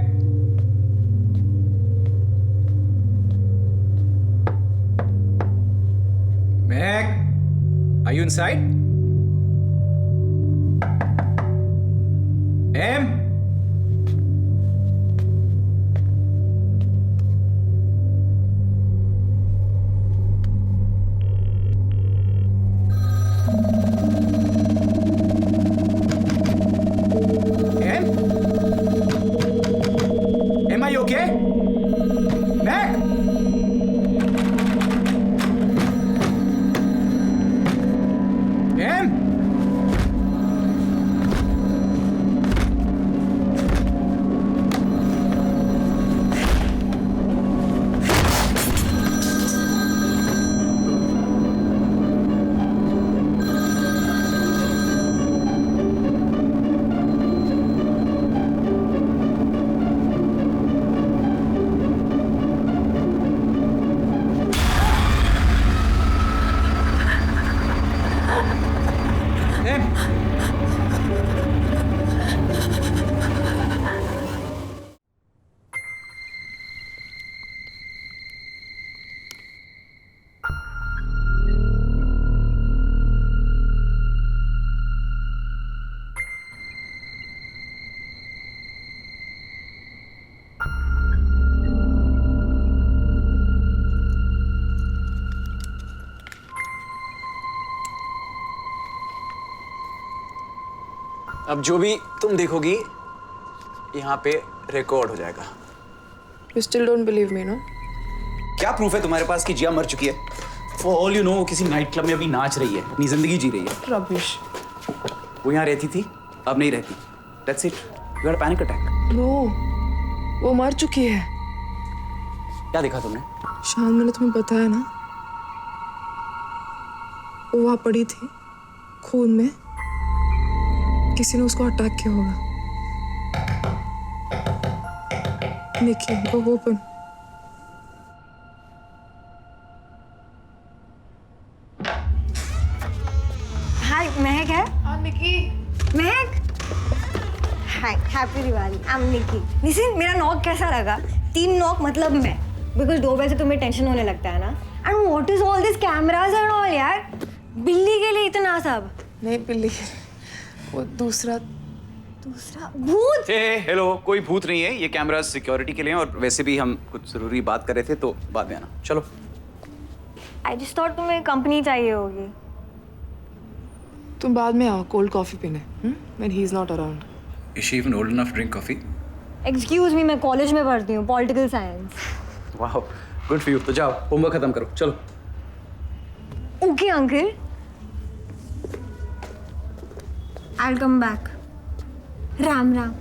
Meg, are you inside? M? M? Am I okay? Meg? अब जो भी तुम देखोगी यहाँ पे रिकॉर्ड हो जाएगा। You still don't believe me, no? क्या प्रूफ है तुम्हारे पास कि जिया मर चुकी है? For all you know, वो किसी नाइट क्लब में अभी नाच रही है, अपनी जिंदगी जी रही है। Rubbish. वो यहाँ रहती थी, अब नहीं रहती। That's it. You had a panic attack. No, वो मर चुकी है। क्या देखा तुमने? शान, मैंने तुम्हें बताया ना, वो वहाँ पड़ी थी, खून में। किसी ने उसको अटैक किया होगा। Nikki, go open. हाय, महक है? हाँ, Nikki. Mahak, hi, happy Diwali. I am Nikki. Listen, मेरा नॉक कैसा लगा? 3 नॉक मतलब मैं, बिकॉज 2 बजे तुम्हें टेंशन होने लगता है ना। And what is all this cameras and all यार? बिल्ली के लिए इतना सब? नहीं बिल्ली, वो दूसरा भूत। हेलो, कोई भूत नहीं है, ये कैमरा सिक्योरिटी के लिए हैं और वैसे भी हम कुछ जरूरी बात कर रहे थे तो बाद में आना। चलो। आई जस्ट थॉट तुम्हें कंपनी चाहिए होगी। तुम बाद में आओ कोल्ड कॉफी पीने, when he is not around. Is she even old enough to drink coffee? Excuse me, मैं कॉलेज में पढ़ती हूँ, पॉलिटिकल साइंस। वाह, गुड फॉर यू। तो जाओ, होमवर्क खत्म करो, चलो। Okay uncle, I will come back. Ram Ram.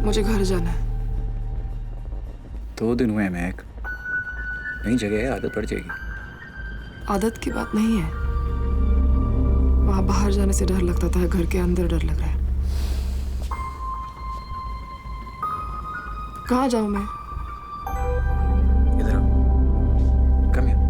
मुझे घर जाना है। 2 दिन हुए हैं महक, नई जगह है, आदत पड़ जाएगी। आदत की बात नहीं है, वहां बाहर जाने से डर लगता था, घर के अंदर डर लग रहा है। कहाँ जाऊं मैं? इधर आओ, कम हियर।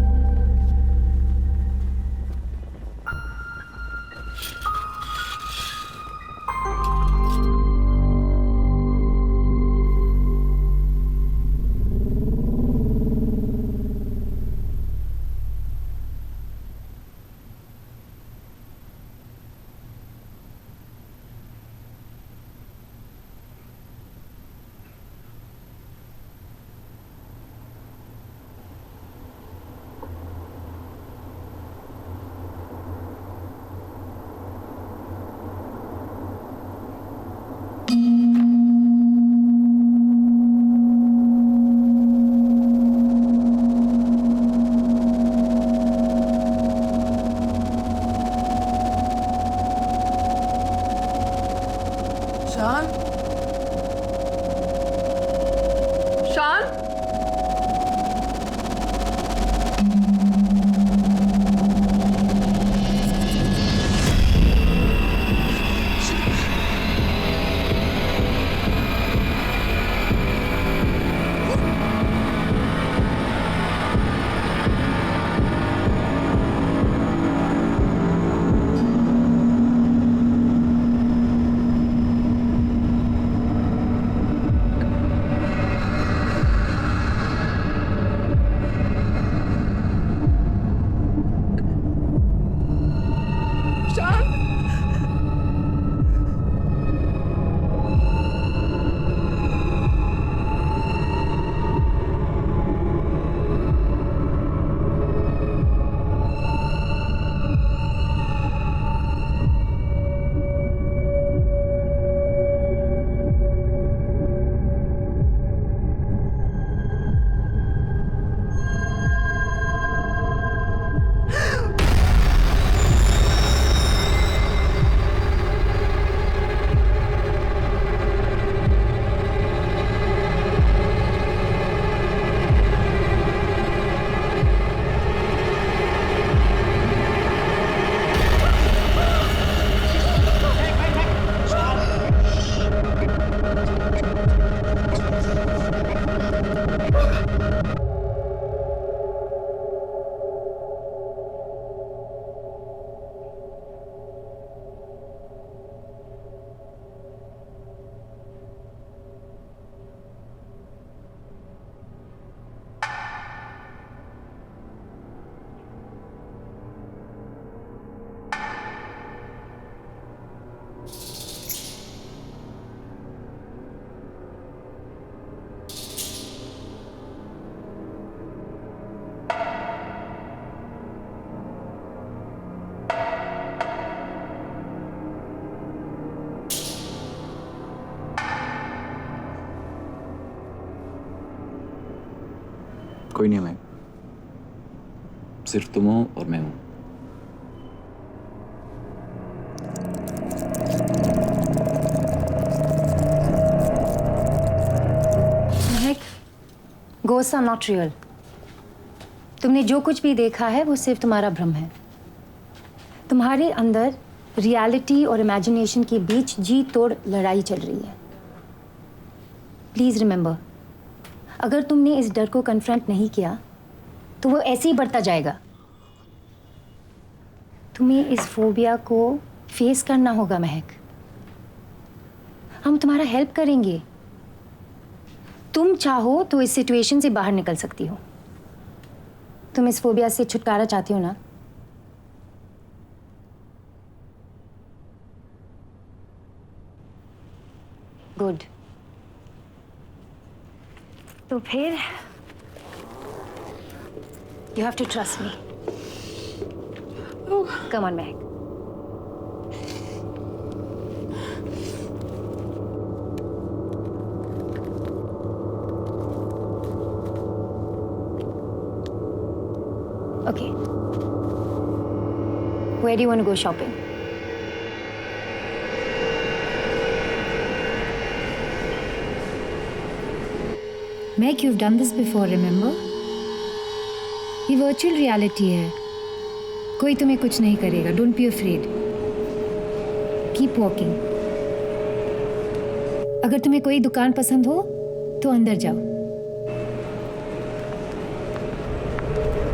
शान, शान, कोई नहीं है मैं, सिर्फ तुम हो और मैं हूं। Ghosts are not real. तुमने जो कुछ भी देखा है वो सिर्फ तुम्हारा भ्रम है। तुम्हारे अंदर रियलिटी और इमेजिनेशन के बीच जी तोड़ लड़ाई चल रही है। प्लीज रिमेंबर, अगर तुमने इस डर को कन्फ्रंट नहीं किया तो वो ऐसे ही बढ़ता जाएगा। तुम्हें इस फोबिया को फेस करना होगा महक। हम तुम्हारा हेल्प करेंगे। तुम चाहो तो इस सिचुएशन से बाहर निकल सकती हो। तुम इस फोबिया से छुटकारा चाहती हो ना? गुड। तो फिर you have to trust me. Come on Mehak. Okay. Where do you want to go shopping? Meg, you've done this before, remember? ये virtual reality है। कोई तुम्हें कुछ नहीं करेगा। Don't be afraid. Keep walking. अगर तुम्हें कोई दुकान पसंद हो तो अंदर जाओ।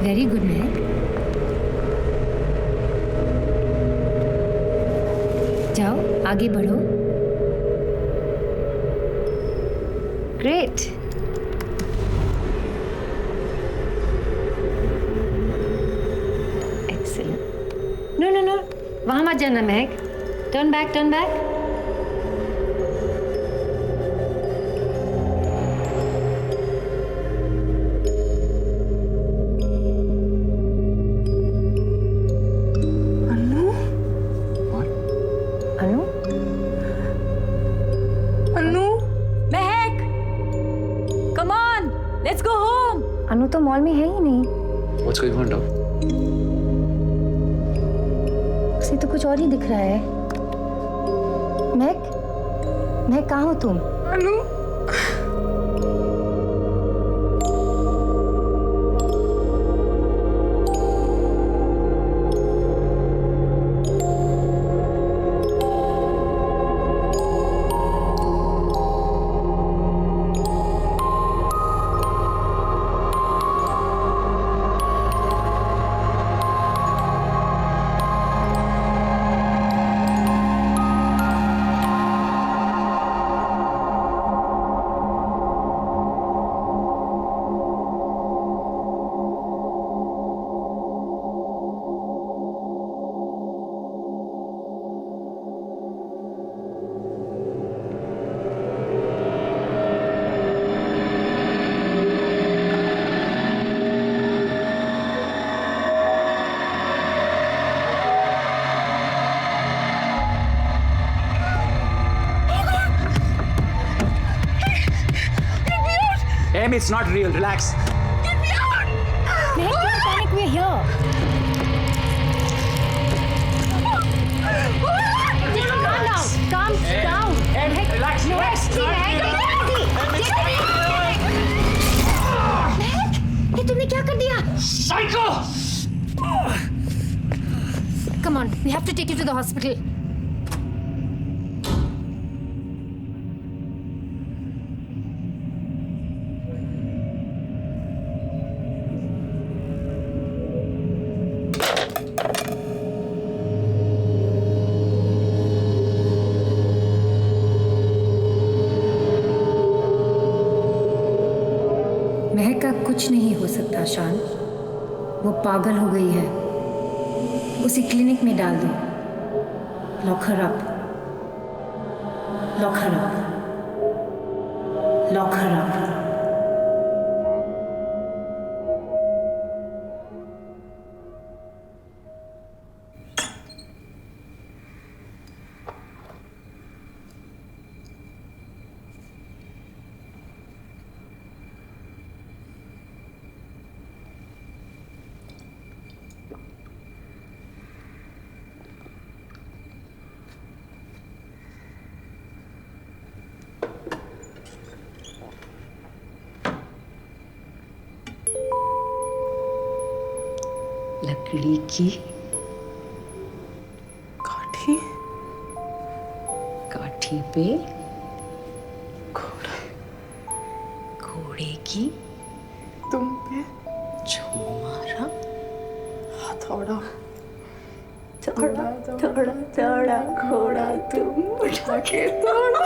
Very good, Meg. जाओ, आगे बढ़ो। Great. Excellent. No, no, no. वहाँ मत जाना, Meg. Turn back, turn back. अनु तो मॉल में है ही नहीं। What's going on, Doc? उसे तो कुछ और ही दिख रहा है। मैं कहाँ हो तुम? अनु। Em, it's not real. Relax. Get me out! Meg, don't panic. We're here. Calm down. Calm down. Em, relax. Relax. ये तुमने क्या कर दिया? Psycho! Come on, we have to take you to the hospital. महक का कुछ नहीं हो सकता शान। वो पागल हो गई है। उसे क्लिनिक में डाल दो। Lock her up. Lock her up. Lock her up. लकड़ी की काठी काठी पे घोड़े की तुम पे जो मारा हथौड़ा थोड़ा थोड़ा थोड़ा घोड़ा तुम उठा के थोड़ा।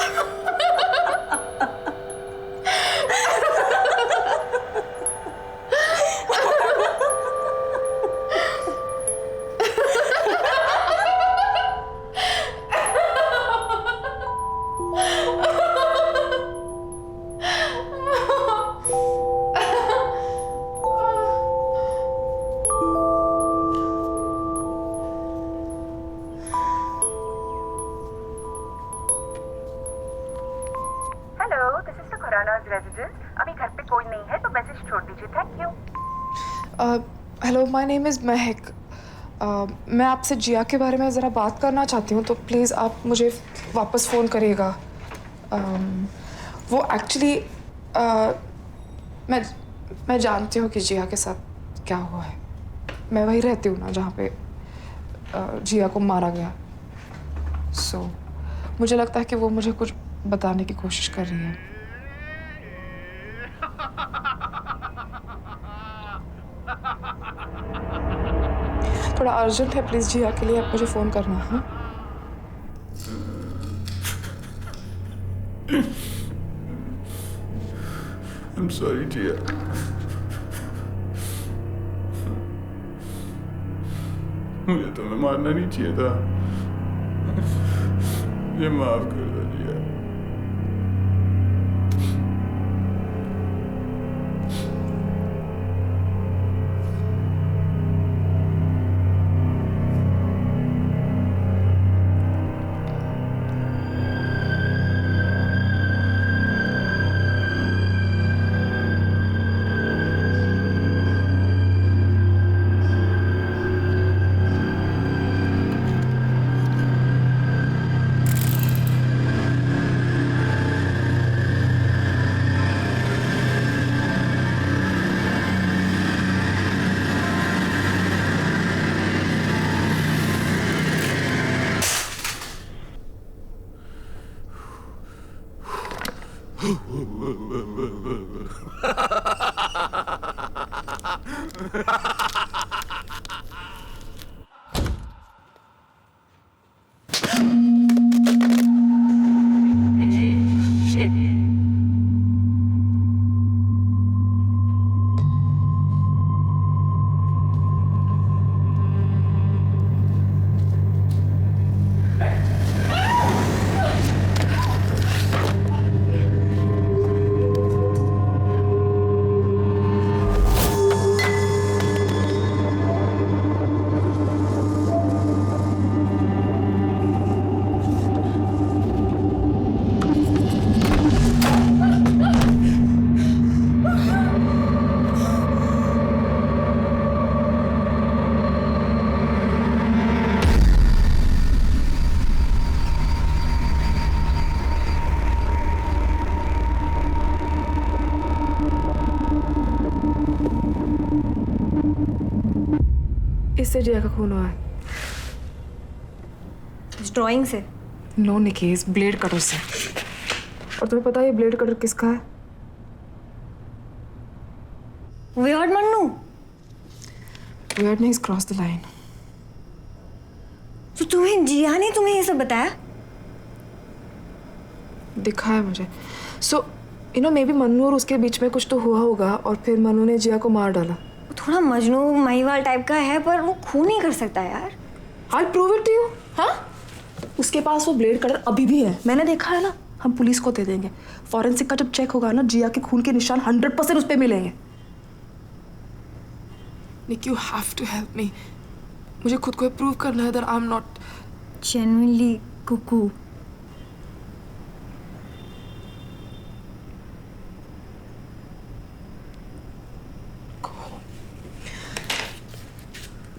Hello, this is the Khuranas residence. अभी घर पे कोई नहीं है तो मैसेज छोड़ दीजिए। Thank you. Hello, my name is महक। मैं आपसे जिया के बारे में ज़रा बात करना चाहती हूँ, तो प्लीज़ आप मुझे वापस फ़ोन करिएगा। वो एक्चुअली मैं जानती हूँ कि जिया के साथ क्या हुआ है। मैं वहीं रहती हूँ ना जहाँ पे जिया को मारा गया। सो मुझे लगता है कि वो मुझे कुछ बताने की कोशिश कर रही है। थोड़ा अर्जेंट है, प्लीज़ जिया के लिए आप मुझे फ़ोन करना है। I'm sorry, जिया। मुझे तुम्हें मारना नहीं चाहिए था। मुझे माफ कर दो जिया। इससे जिया का खून हुआ है। इस ड्राइंग से? नो निकी, इस ब्लेड कटर से। और तुम्हें पता है ये ब्लेड कटर किसका है? वियर्ड मन्नू। वियर्ड नहीं, क्रॉस द लाइन। तो तुम्हें जिया ने तुम्हें ये सब बताया? दिखा है मुझे। सो मे बी मन्नू और उसके बीच में कुछ तो हुआ होगा और फिर मन्नू ने जिया को मार डाला। वो थोड़ा मजनू महिवाल टाइप का है, पर वो खून नहीं कर सकता यार। I'll prove it to you। हाँ? उसके पास वो ब्लेड कटर अभी भी है, मैंने देखा है ना। हम पुलिस को दे देंगे। फॉरेंसिक का जब चेक होगा ना, जिया के खून के निशान 100% उस पे मिलेंगे। निक, you have to help me। मुझे खुद को प्रूव करना है that I'm not genuinely cuckoo।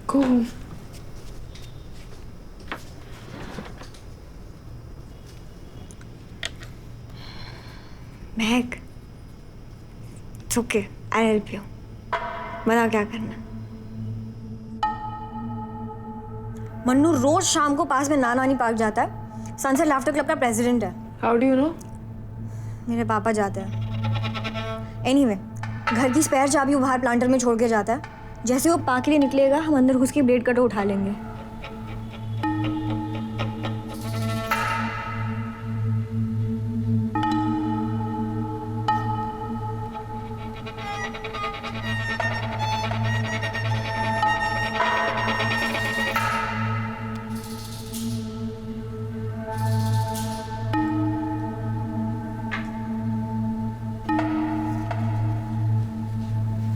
Go home। Mahak, it's okay, I'll help you। बता क्या करना। मन्नू रोज शाम को पास में नानी पार्क जाता है। सनसेट लाफ्टर क्लब का प्रेसिडेंट है। How do you know? मेरे पापा जाते हैं। एनीवे, घर की स्पेयर चाबी वो बाहर प्लांटर में छोड़ के जाता है। जैसे वो पार्क के लिए निकलेगा, हम अंदर घुस के ब्लेड कटर उठा लेंगे।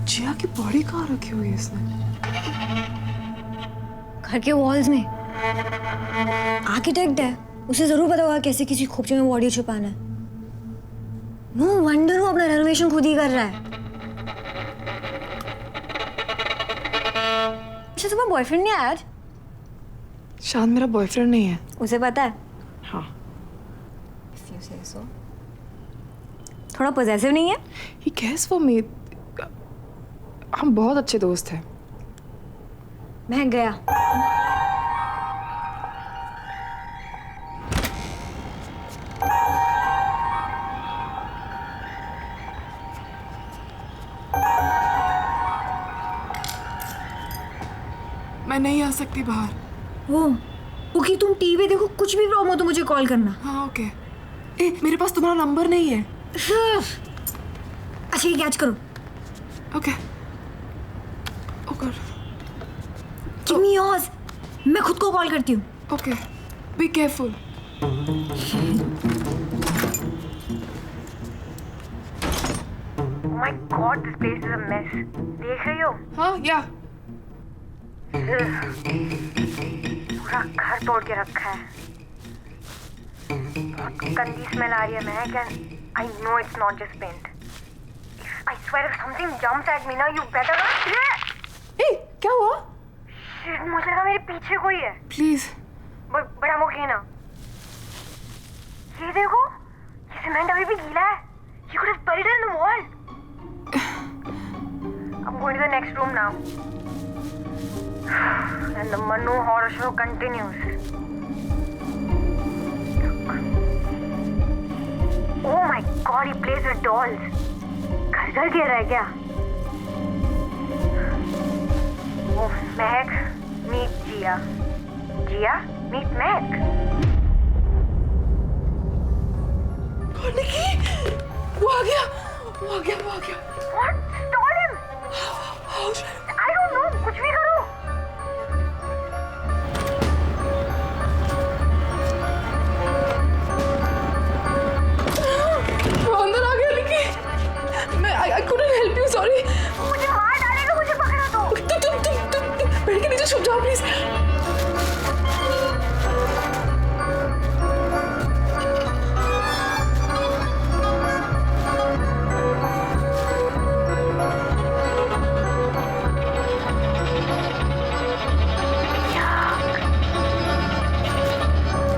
जिया की बॉडी कहाँ रखी हुई है इसने? घर के वॉल्स में। आर्किटेक्ट है, उसे जरूर पता होगा कैसे किसी खोपचे में बॉडी छुपाना है। नो वंडर वो अपना रेनोवेशन खुद ही कर रहा है। अच्छा, तुम्हारा बॉयफ्रेंड नहीं आया आज? शायद मेरा बॉयफ्रेंड नहीं है। उसे पता है? हाँ। If you say so. थोड़ा पॉजेसिव नहीं है? He cares for me. हम बहुत अच्छे दोस्त हैं। मैं गया। मैं नहीं आ सकती बाहर। ओके, तुम टीवी देखो, कुछ भी प्रॉब्लम हो तो मुझे कॉल करना। हाँ ओके। ए, मेरे पास तुम्हारा नंबर नहीं है। अच्छा, ये कैच करो। ओके। Give me yours. मैं खुद को कॉल करती हूँ। Okay, be careful. My God, this place is a mess. देख रही हो? हाँ, या। पूरा घर तोड़ के रखा है। बहुत गंदी स्मेल आ रही है Mehak, and I know it's not just paint. I swear if something jumps at me ना, यू बेटर। ए, क्या हुआ? शिट, मुझे लगा मेरे पीछे कोई है। प्लीज। बट I'm okay ना। ये देखो, ये सीमेंट अभी भी गीला है। You could have buried it in the wall. I'm going to the next room now. And the Manu horror show continues. Oh my God, he plays with dolls. घर गिर रहा है क्या? Oh, Meg, meet Jia. Jia, meet Meg. निकी, वो आ गया। What? Stall him. How should I don't know. कुछ भी करो. वो अंदर आ गया निकी। I couldn't help you, sorry. मुझे मार डालेगा, मुझे पकड़ा तो। तुम पेड़ के नीचे छुप जाओ please.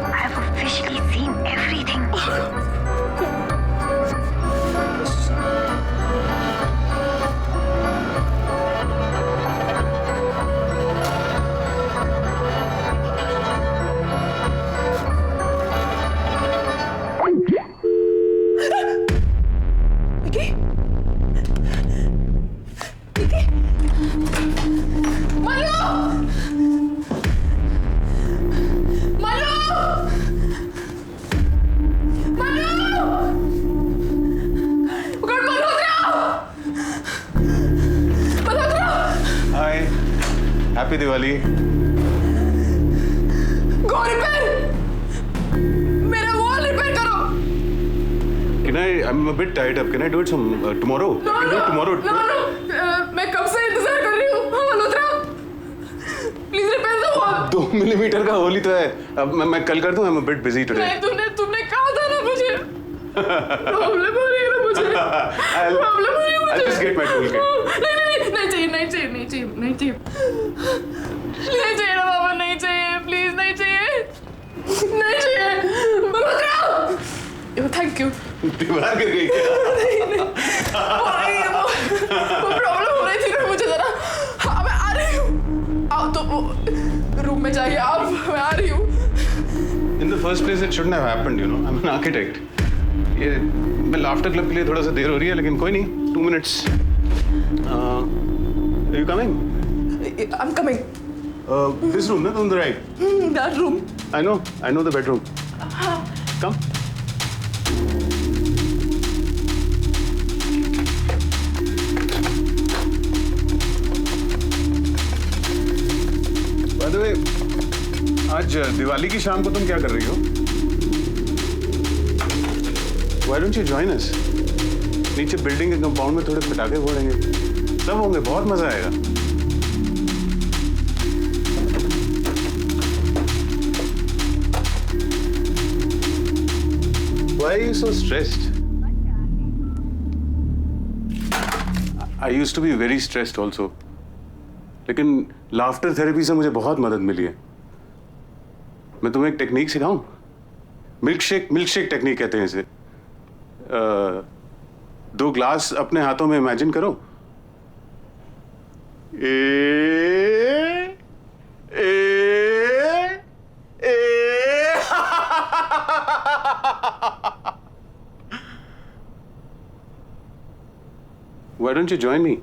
I have officially seen everything. Happy Diwali. Go repair. मेरा wall repair करो। Can I'm a bit tied up. Can I do it tomorrow? No, I can do it tomorrow. No. मैं कब से इंतजार कर रही हूँ। हाँ Malhotra, please repair the wall. 2 millimetre का होल ही तो है। अब मैं कल कर दूँ। I'm a bit busy today. नहीं, तुमने कहा था ना मुझे। प्रॉब्लम हो रही है ना मुझे। प्रॉब्लम हो रही है मुझे। I'll just get my toolkit. नहीं चाहिए ना बाबा, नहीं चाहिए, प्लीज नहीं चाहिए। Thank you. दीवार गिर गई क्या? वो प्रॉब्लम हो रही थी ना मुझे जरा। हाँ, मैं आ रही हूँ। आओ तो रूम में कोई चाहिए आप, मैं आ रही हूँ। In the first place, it shouldn't have happened, you know. I'm an architect. ये मैं लाफ्टर क्लब के लिए थोड़ा सा देर हो रही है, लेकिन कोई नहीं. 2 minutes. Are you coming? I'm coming. This room, no, on the right. That room. I know the bedroom. Come. By the way, आज दिवाली की शाम को तुम क्या कर रही हो? Why don't you join us? नीचे बिल्डिंग के कंपाउंड में थोड़े पटाखे फोड़ेंगे. सब होंगे, बहुत मजा आएगा. Why are you so stressed? I used to be very stressed also. लेकिन लाफ्टर थेरेपी से मुझे बहुत मदद मिली है. मैं तुम्हें एक टेक्निक सिखाऊं? मिल्कशेक टेक्निक कहते हैं इसे. 2 ग्लास अपने हाथों में इमेजिन करो. Why don't you join me?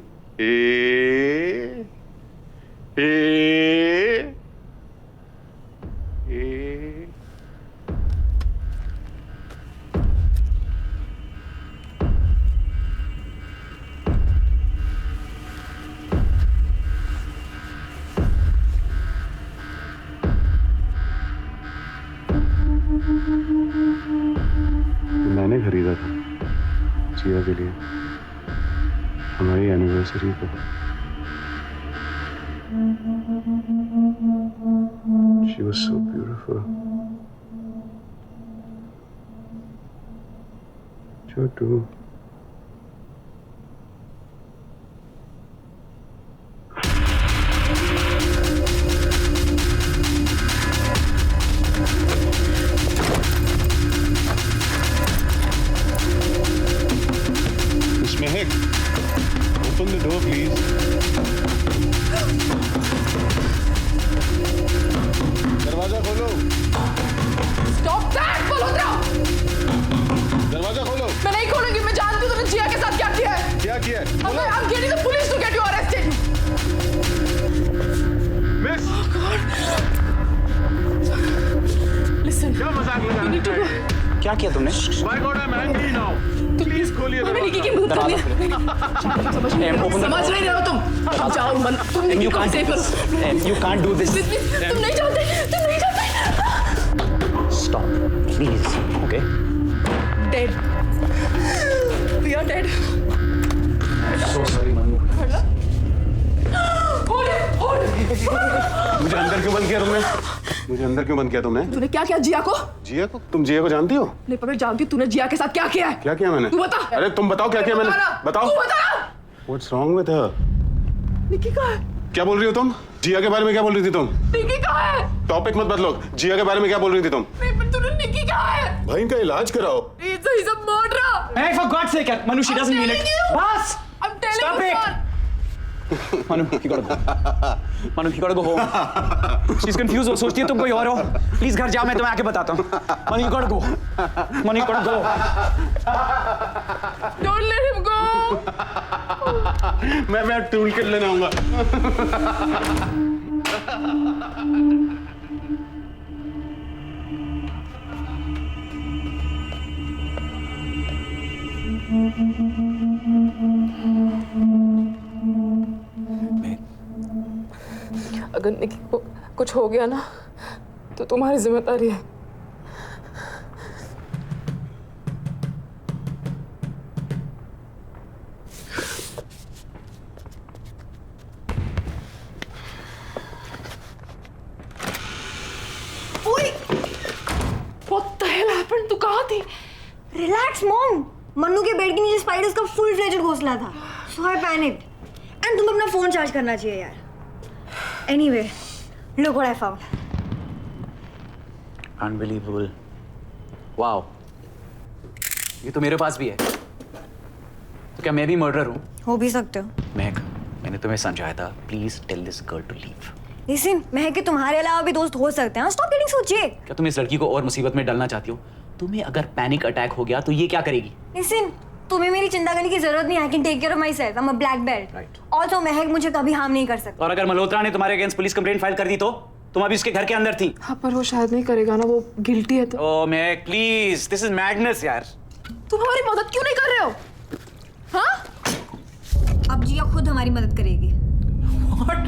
मैंने खरीदा था जिया के लिए हमारी एनिवर्सरी को. She was so beautiful. Chotu. Miss Mehak, open the door, please. दरवाजा खोलो. Stop that, Malhotra! दरवाजा खोलो. मैं नहीं खोलूंगी. मैं जानती हूँ तुमने जिया के साथ क्या किया है. क्या किया है? I'm getting the police to get you arrested. Miss. Oh God. Listen. क्या मजाक लगा You need to go. क्या किया तुमने? My God, I'm angry now. Please खोलिए मैंने निकी की दरवाजा. मदद कर लिया. समझ नहीं रहे हो तुम. जाओ मन. तुम निकी को सेव करो. You can't do this. तुम नहीं जानते. Stop, please. Okay. Dead. We are dead. So sorry, Manu. Hold it. मुझे अंदर क्यों बंद किया तुमने? मुझे अंदर क्यों बंद किया तुमने? तूने क्या किया जिया को? जिया को? तुम जिया को जानती हो? नहीं पर मैं जानती हूँ तूने जिया के साथ क्या किया है. क्या किया मैंने? तू बता. अरे तुम बताओ क्या किया मैंने? बताओ. तू बता. What's wrong with her? निकी कहाँ है? क्या बोल रही हो तुम? जिया के बारे में क्या बोल रही थी तुम? निकी कहाँ है? टॉपिक मत बदलो. जिया के बारे में क्या बोल रही थी तुम? नहीं पर तूने निकी कहाँ है? भाई इनका इलाज कराओ. He's a murderer. Hey, for God's sake, Manu, she doesn't mean it. Boss! I'm telling Stop you, it. sir. Manu, you gotta go. Manu, you gotta go home. She's confused. वो सोचती है तुम कोई और हो. Please घर जाओ, मैं तुम्हें आके बताता हूँ. Manu, you gotta go. Manu, you gotta go. Don't let him go. मैं टूल किट लेने आऊंगा. अगर निकी को कुछ हो गया ना तो तुम्हारी जिम्मेदारी है. What the hell happened? तू कहाँ थी? Relax mom. मन्नू के बेड के नीचे स्पाइडर्स का फुल फ्लेजेड घोंसला था. सो आई पैनिक्ड. एंड तुम्हें अपना फोन चार्ज करना चाहिए यार. Anyway, look what I found. Unbelievable. Wow. ये तो मेरे पास भी है. तो क्या मैं भी मर्डरर हूँ? हो भी सकते हो. महक, मैंने तुम्हें समझाया था. Please tell this girl to leave. Listen, Mehak के तुम्हारे अलावा भी दोस्त हो सकते हैं. Stop getting so jake. क्या तुम इस लड़की को और मुसीबत में डालना चाहती हो? तुम्हें अगर पैनिक अटैक हो गया तो ये क्या करेगी? लिसन, तुम्हें मेरी चिंता करने की जरूरत नहीं. I can take care of myself. I am a black belt. Also Mehak मुझे कभी हार्म नहीं कर सकता. और अगर मल्होत्रा ने तुम्हारे अगेंस्ट पुलिस कंप्लेंट फाइल कर दी तो? तुम अभी उसके घर के अंदर थी. हाँ पर वो शायद नहीं करेगा ना, वो गिल्टी है तो. ओह महक प्लीज, दिस इज मैडनेस यार. तुम हमारी मदद क्यों नहीं कर रहे हो? हाँ? अब जिया खुद हमारी मदद करेगी. What?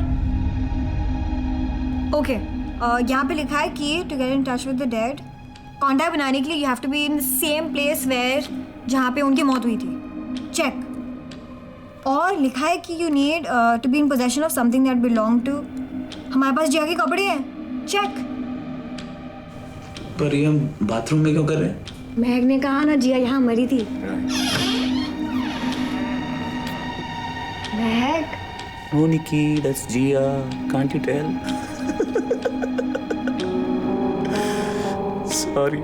ओके, यहाँ पे लिखा है कि to get in touch with the dead, contact बनाने के लिए you have to be in the same place where जहाँ पे उनकी मौत हुई थी. चेक. और लिखा है कि you need to be in possession of something that belong to. हमारे पास जिया के कपड़े हैं. चेक. पर ये हम बाथरूम में क्यों कर रहे हैं? महक ने कहा ना जिया यहाँ मरी थी. महक. Oh Nikki, that's Jia. Can't you tell? Sorry.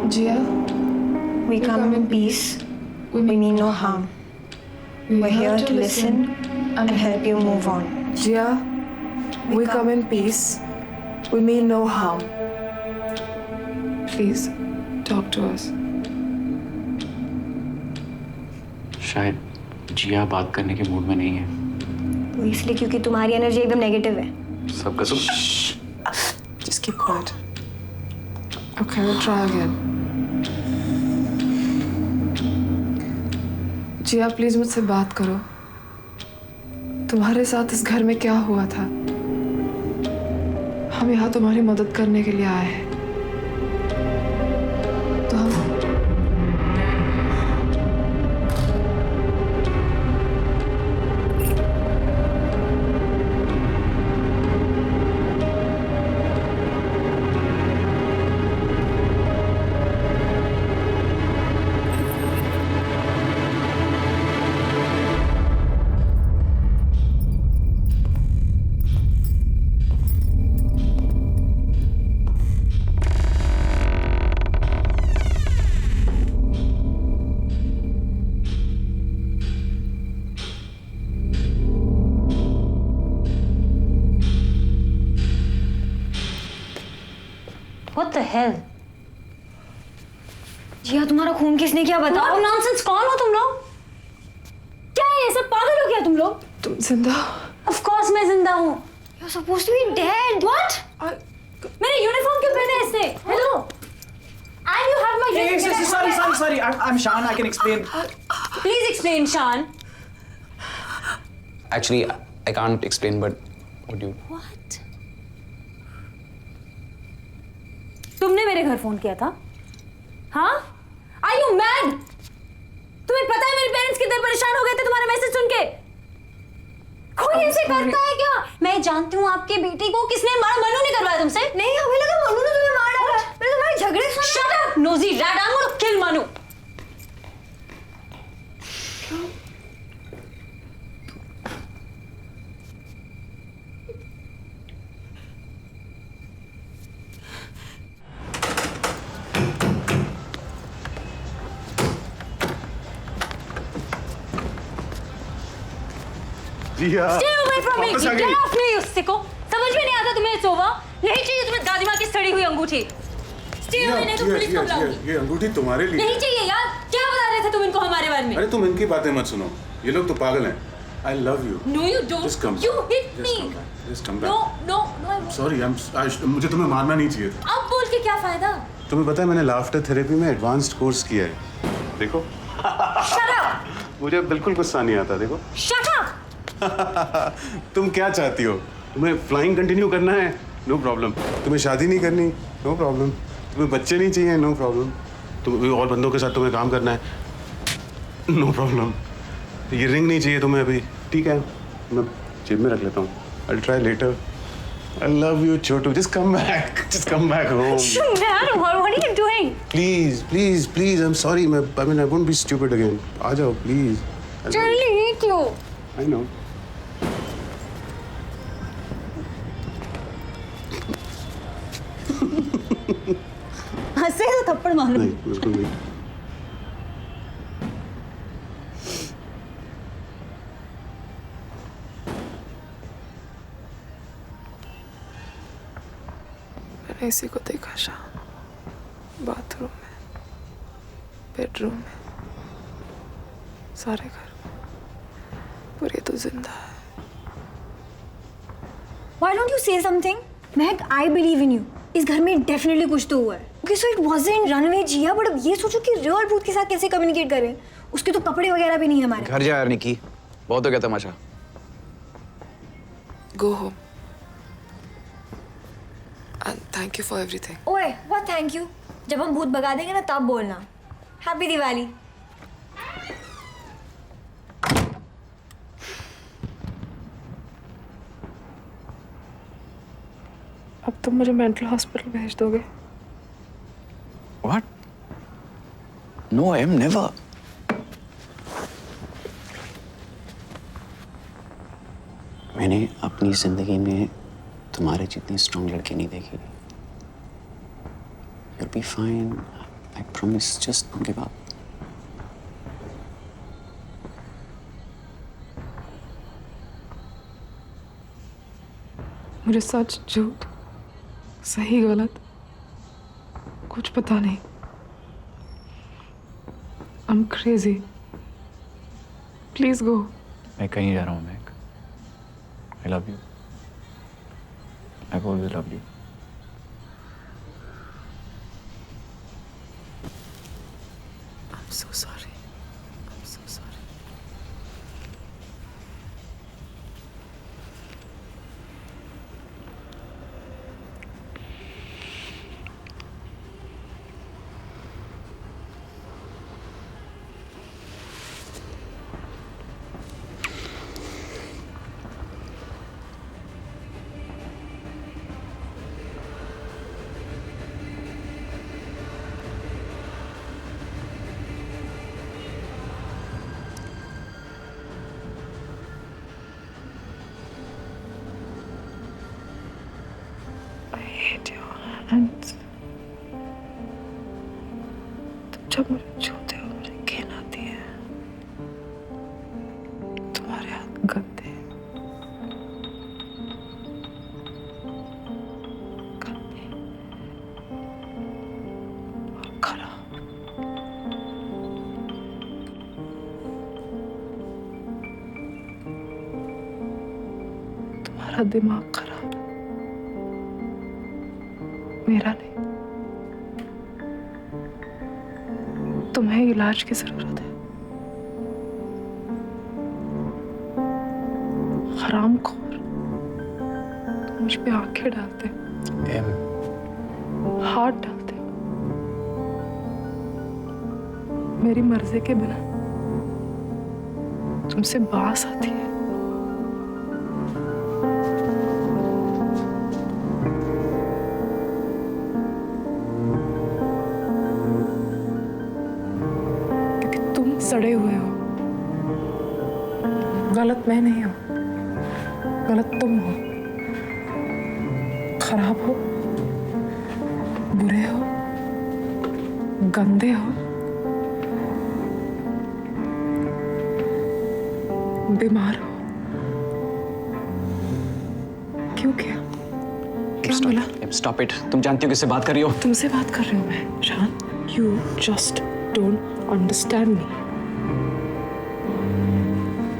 Jiya, We come in peace. We mean no harm. We're here to listen and help you move on. Jiya, we come in peace. We mean no harm. Please, talk to us. शायद जिया बात करने के मूड में नहीं है. वो इसलिए क्योंकि तुम्हारी एनर्जी एकदम नेगेटिव है. सबका सब. Just keep quiet. Okay, we'll try again. Jiya please मुझसे बात करो. तुम्हारे साथ इस घर में क्या हुआ था? हम यहाँ तुम्हारी मदद करने के लिए आए हैं. तो हम What the hell? जिया तुम्हारा खून किसने किया बताओ? नॉनसेंस. कौन हो तुम लोग? क्या है ये सब? पागल हो क्या तुम लोग? तुम जिंदा? Of course मैं जिंदा हूँ. You're supposed to be dead. What? मेरे यूनिफॉर्म क्यों पहने इसने? Hello. And you have my dress. Sorry. I'm Shan. I can explain. Please explain, Shan. Actually, I can't explain, but would you? What? तुमने मेरे घर फोन किया था? हाँ? Are you mad? तुम्हें पता है मेरे पेरेंट्स कितने परेशान हो गए थे तुम्हारा मैसेज सुन के? कोई ऐसे करता है क्या? मैं जानती हूँ आपके बेटे को किसने मारा. मनु ने करवाया तुमसे? नहीं, हमें लगा मनु ने तुम्हें मार डाला. मैंने तुम्हारे झगड़े सुने. Shut up, nosy rat! I'm gonna kill Manu. Jiya, Stay away from me. वापस आ Get गई. off me, you sicko. समझ में नहीं आता तुम्हें सोवा? नहीं चाहिए तुम्हें दादी माँ की सड़ी हुई अंगूठी. Stay away, नहीं तो पुलिस को बुलाऊंगी. ये अंगूठी तुम्हारे लिए. नहीं चाहिए यार. क्या बता रहे थे तुम इनको हमारे बारे में? अरे तुम इनकी बातें मत सुनो. ये लोग तो पागल हैं. I love you. No, you don't. Just come. You hit me. Just come back. No. I won't. Sorry, मुझे तुम्हें मारना नहीं चाहिए था. अब बोल के क्या फायदा? तुम्हें पता है मैंने लाफ्टर थेरेपी में एडवांस्ड कोर्स किया है. देखो. Shut up. मुझे बिल्कुल गुस्सा नहीं आता. देखो. Shut up. तुम क्या चाहती हो? तुम्हें फ्लाइंग कंटिन्यू करना है? No problem. तुम्हें शादी नहीं करनी? No problem. तुम्हें बच्चे नहीं चाहिए? No problem. तुम्हें और बंदों के साथ तुम्हें काम करना है? No problem. ये रिंग नहीं चाहिए तुम्हें अभी? ठीक है, मैं जेब में रख लेता हूँ. I'll try later. I love you, Chotu. Just come back. Just come back home. Man, what are you doing? Please. I'm sorry. I won't be stupid again. आ जाओ, please. Charlie, hate you. I know. हंसे थप्पड़ मारूंगी। नहीं बिल्कुल नहीं। मैंने इसी को देखा शाम, बाथरूम में, बेडरूम में, सारे घर में, पर ये तो जिंदा है। Why don't you say something? Mahak, I believe in you. इस घर में डेफिनेटली कुछ तो हुआ है। Okay, so it wasn't runaway Jiya, but अब ये सोचो कि रियल भूत के साथ कैसे कम्युनिकेट करें। उसके तो कपड़े वगैरह भी नहीं है हमारे। घर जा यार निकी, बहुत हो गया तमाशा। Go home. And thank you for everything. ओए, what thank you? जब हम भूत भगा देंगे ना तब बोलना। हैप्पी दिवाली। अब तुम मुझे मेंटल हॉस्पिटल भेज दोगे? What? No, I am never. मैंने अपनी जिंदगी में तुम्हारे जितनी स्ट्रॉन्ग लड़की नहीं देखी। You'll be fine. I promise. Just don't give up. मुझे सच झूठ, सही गलत कुछ पता नहीं। I'm crazy. Please go. मैं कहीं जा रहा हूँ Mac. I love you. I've always loved you. I'm so sorry. I'm so sorry. hate your hands. तुम जब मुझे छूते हो मुझे घिन आती है। तुम्हारे हाथ गंदे गंदे और खराब। तुम्हारा दिमाग खराब, मेरा नहीं। तुम्हें इलाज की जरूरत है। हरामखोर, तुम मुझ पे आंखें डालते हो, हाथ डालते हो, मेरी मर्जी के बिना। तुमसे बास आती है। सड़े हुए हो। गलत मैं नहीं हूं, गलत तुम हो। खराब हो, बुरे हो, गंदे हो, बीमार हो। क्यों किया? क्या बोला? Stop it. तुम जानती हो किससे बात कर रही हो? तुमसे बात कर रही हूँ मैं, शान। You just don't understand me.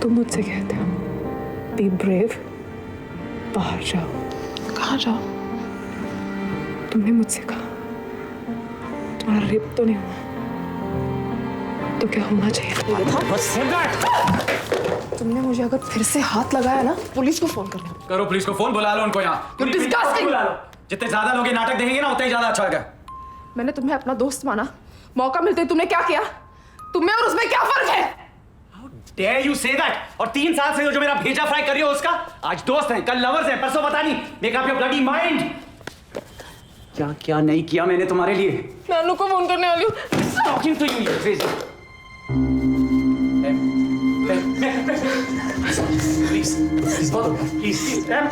तुम मुझसे कहते हो बी ब्रेव, बाहर जाओ। कहाँ जाओ? तुमने मुझसे कहा तुम्हारा रेप तो नहीं हुआ, तो क्या होना चाहिए था? तुमने मुझे अगर फिर से हाथ लगाया ना, पुलिस को फोन करना। करो पुलिस को फोन, बुला लो उनको यहाँ। You're disgusting! बुला लो। जितने ज्यादा लोग ये नाटक देखेंगे ना उतना ही ज्यादा अच्छा होगा। मैंने तुम्हें अपना दोस्त माना, मौका मिलते तुमने क्या किया? तुम्हें और उसमें क्या फर्क है? Dare you say that? और 3 साल से जो मेरा भेजा फ्राई कर रही हो उसका, आज दोस्त हैं, कल लवर्स हैं, परसों पता नहीं। Make up your bloody mind. क्या क्या नहीं किया मैंने तुम्हारे लिए? मैं अनु को फोन करने वाली हूँ। Talking to you, you crazy. Please, please, please.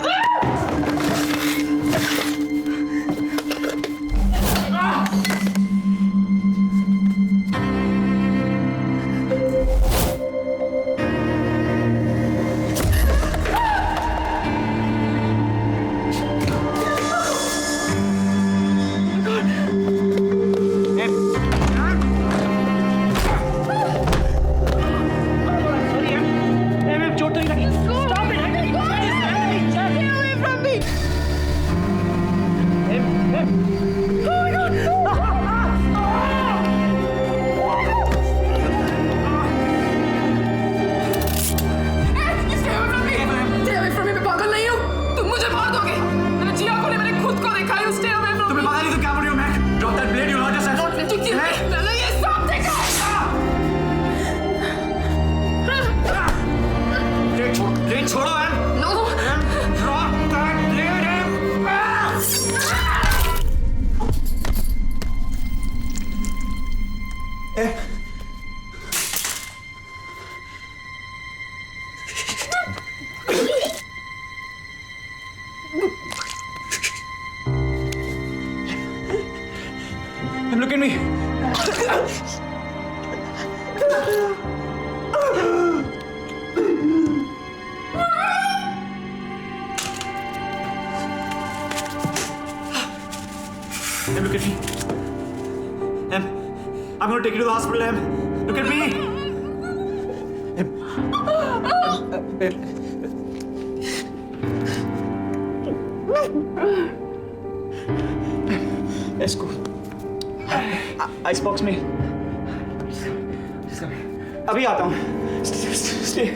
Em, look at me. Em, I'm going to take you to the hospital, Em. Look at me. Esco. Ice box में अभी आता हूँ. Stay.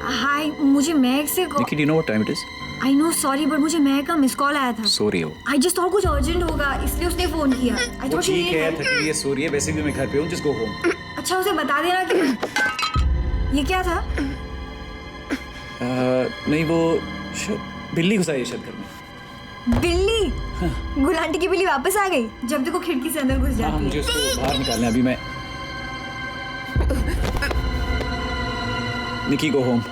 हाय, मुझे महक से Nikki, do you know what time it is? I know sorry but मुझे महक का मिस कॉल आया था. सो रही हो? आई जस्ट थॉट कुछ अर्जेंट होगा इसलिए उसने फोन किया. आई वो थॉट ठीक है, थकी हुई है, सो रही है. वैसे भी मैं घर पे हूँ. Just go home. अच्छा उसे बता देना कि ये क्या था. नहीं वो बिल्ली घुसाई है शायद घर में. बिल्ली. गुलांटी की बिल्ली वापस आ गई. जब देखो खिड़की से अंदर घुस हाँ, जाती मुझे है. उसको बाहर निकालना है अभी. मैं निकी गो होम.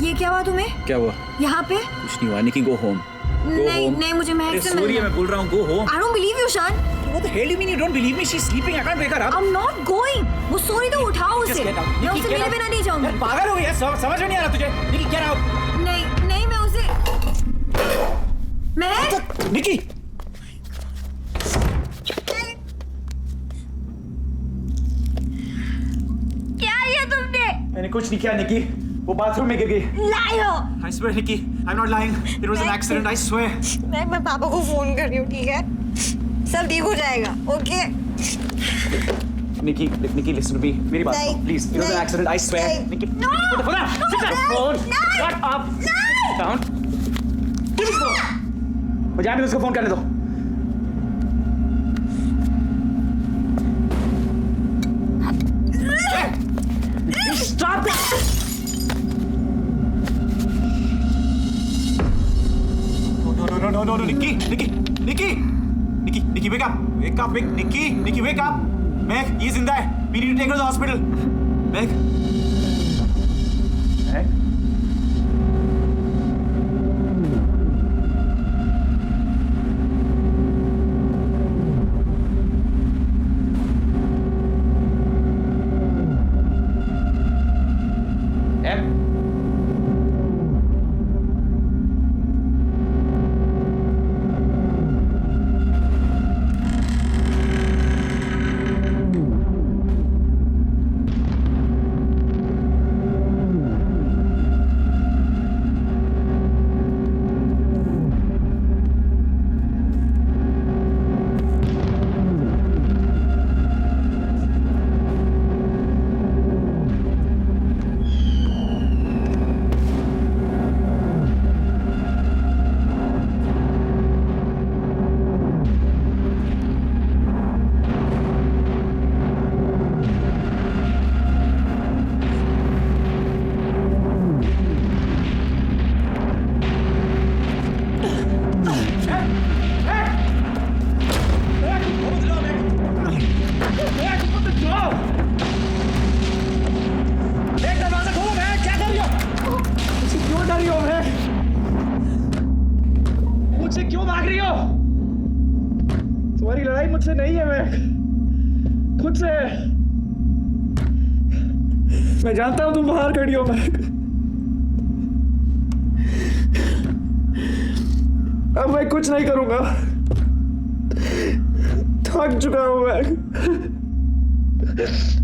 ये क्या हुआ तुम्हें. क्या हुआ? यहाँ पे कुछ नहीं हुआ. निकी गो होम. नहीं नहीं मुझे महक से सॉरी मैं बोल रहा हूँ. Go home. I don't believe you, Shan. What the hell you mean you don't believe me? She's sleeping. I can't wake her up. I'm not going. वो सोरी तो उठाओ Just उसे. get out. मैं Nikki, उसे get मेरे out. बिना नहीं जाऊंगी. यार पागल हो गई है. समझ में नहीं आ रहा तुझे. Nikki, get out. नहीं नहीं मैं उसे. महक. Nikki. क्या ये तुमने. मैंने कुछ नहीं किया निकी. वो बाथरूम में गिर गई. Liar. I swear, Nikki, I'm not lying. It was an accident. I swear. मैं पापा को फोन कर रही हूँ. ठीक है सब ठीक हो जाएगा. Okay. Nikki, listen to me. मेरी बात सुनो, please. It was an accident. I swear. Nikki, put the phone down. Sit down. Phone. Shut up. Down. Give me the phone. मुझे आने दो, उसको फोन करने दो. Stop it. No, Nikki, wake up, Nikki, wake up. Meg, ये जिंदा है. We need to take her to the hospital. Meg. तुम्हारी लड़ाई मुझसे नहीं है, मैं खुद से है। मैं जानता हूं तुम बाहर खड़ी हो मैं। अब मैं कुछ नहीं करूंगा, थक चुका हूं मैं।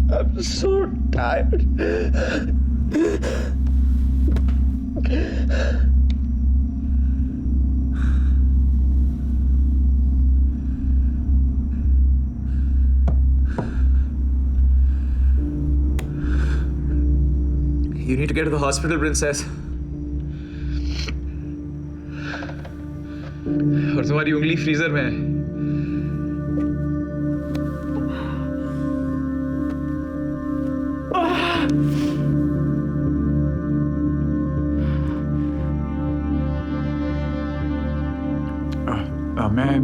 I'm so tired. You need to get to the hospital, princess. और तुम्हारी उंगली फ्रीजर में है। मैं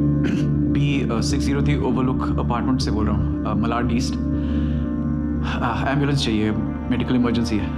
B603 ओवरलुक अपार्टमेंट से बोल रहा हूँ, मलाड ईस्ट। एम्बुलेंस चाहिए, मेडिकल इमरजेंसी है।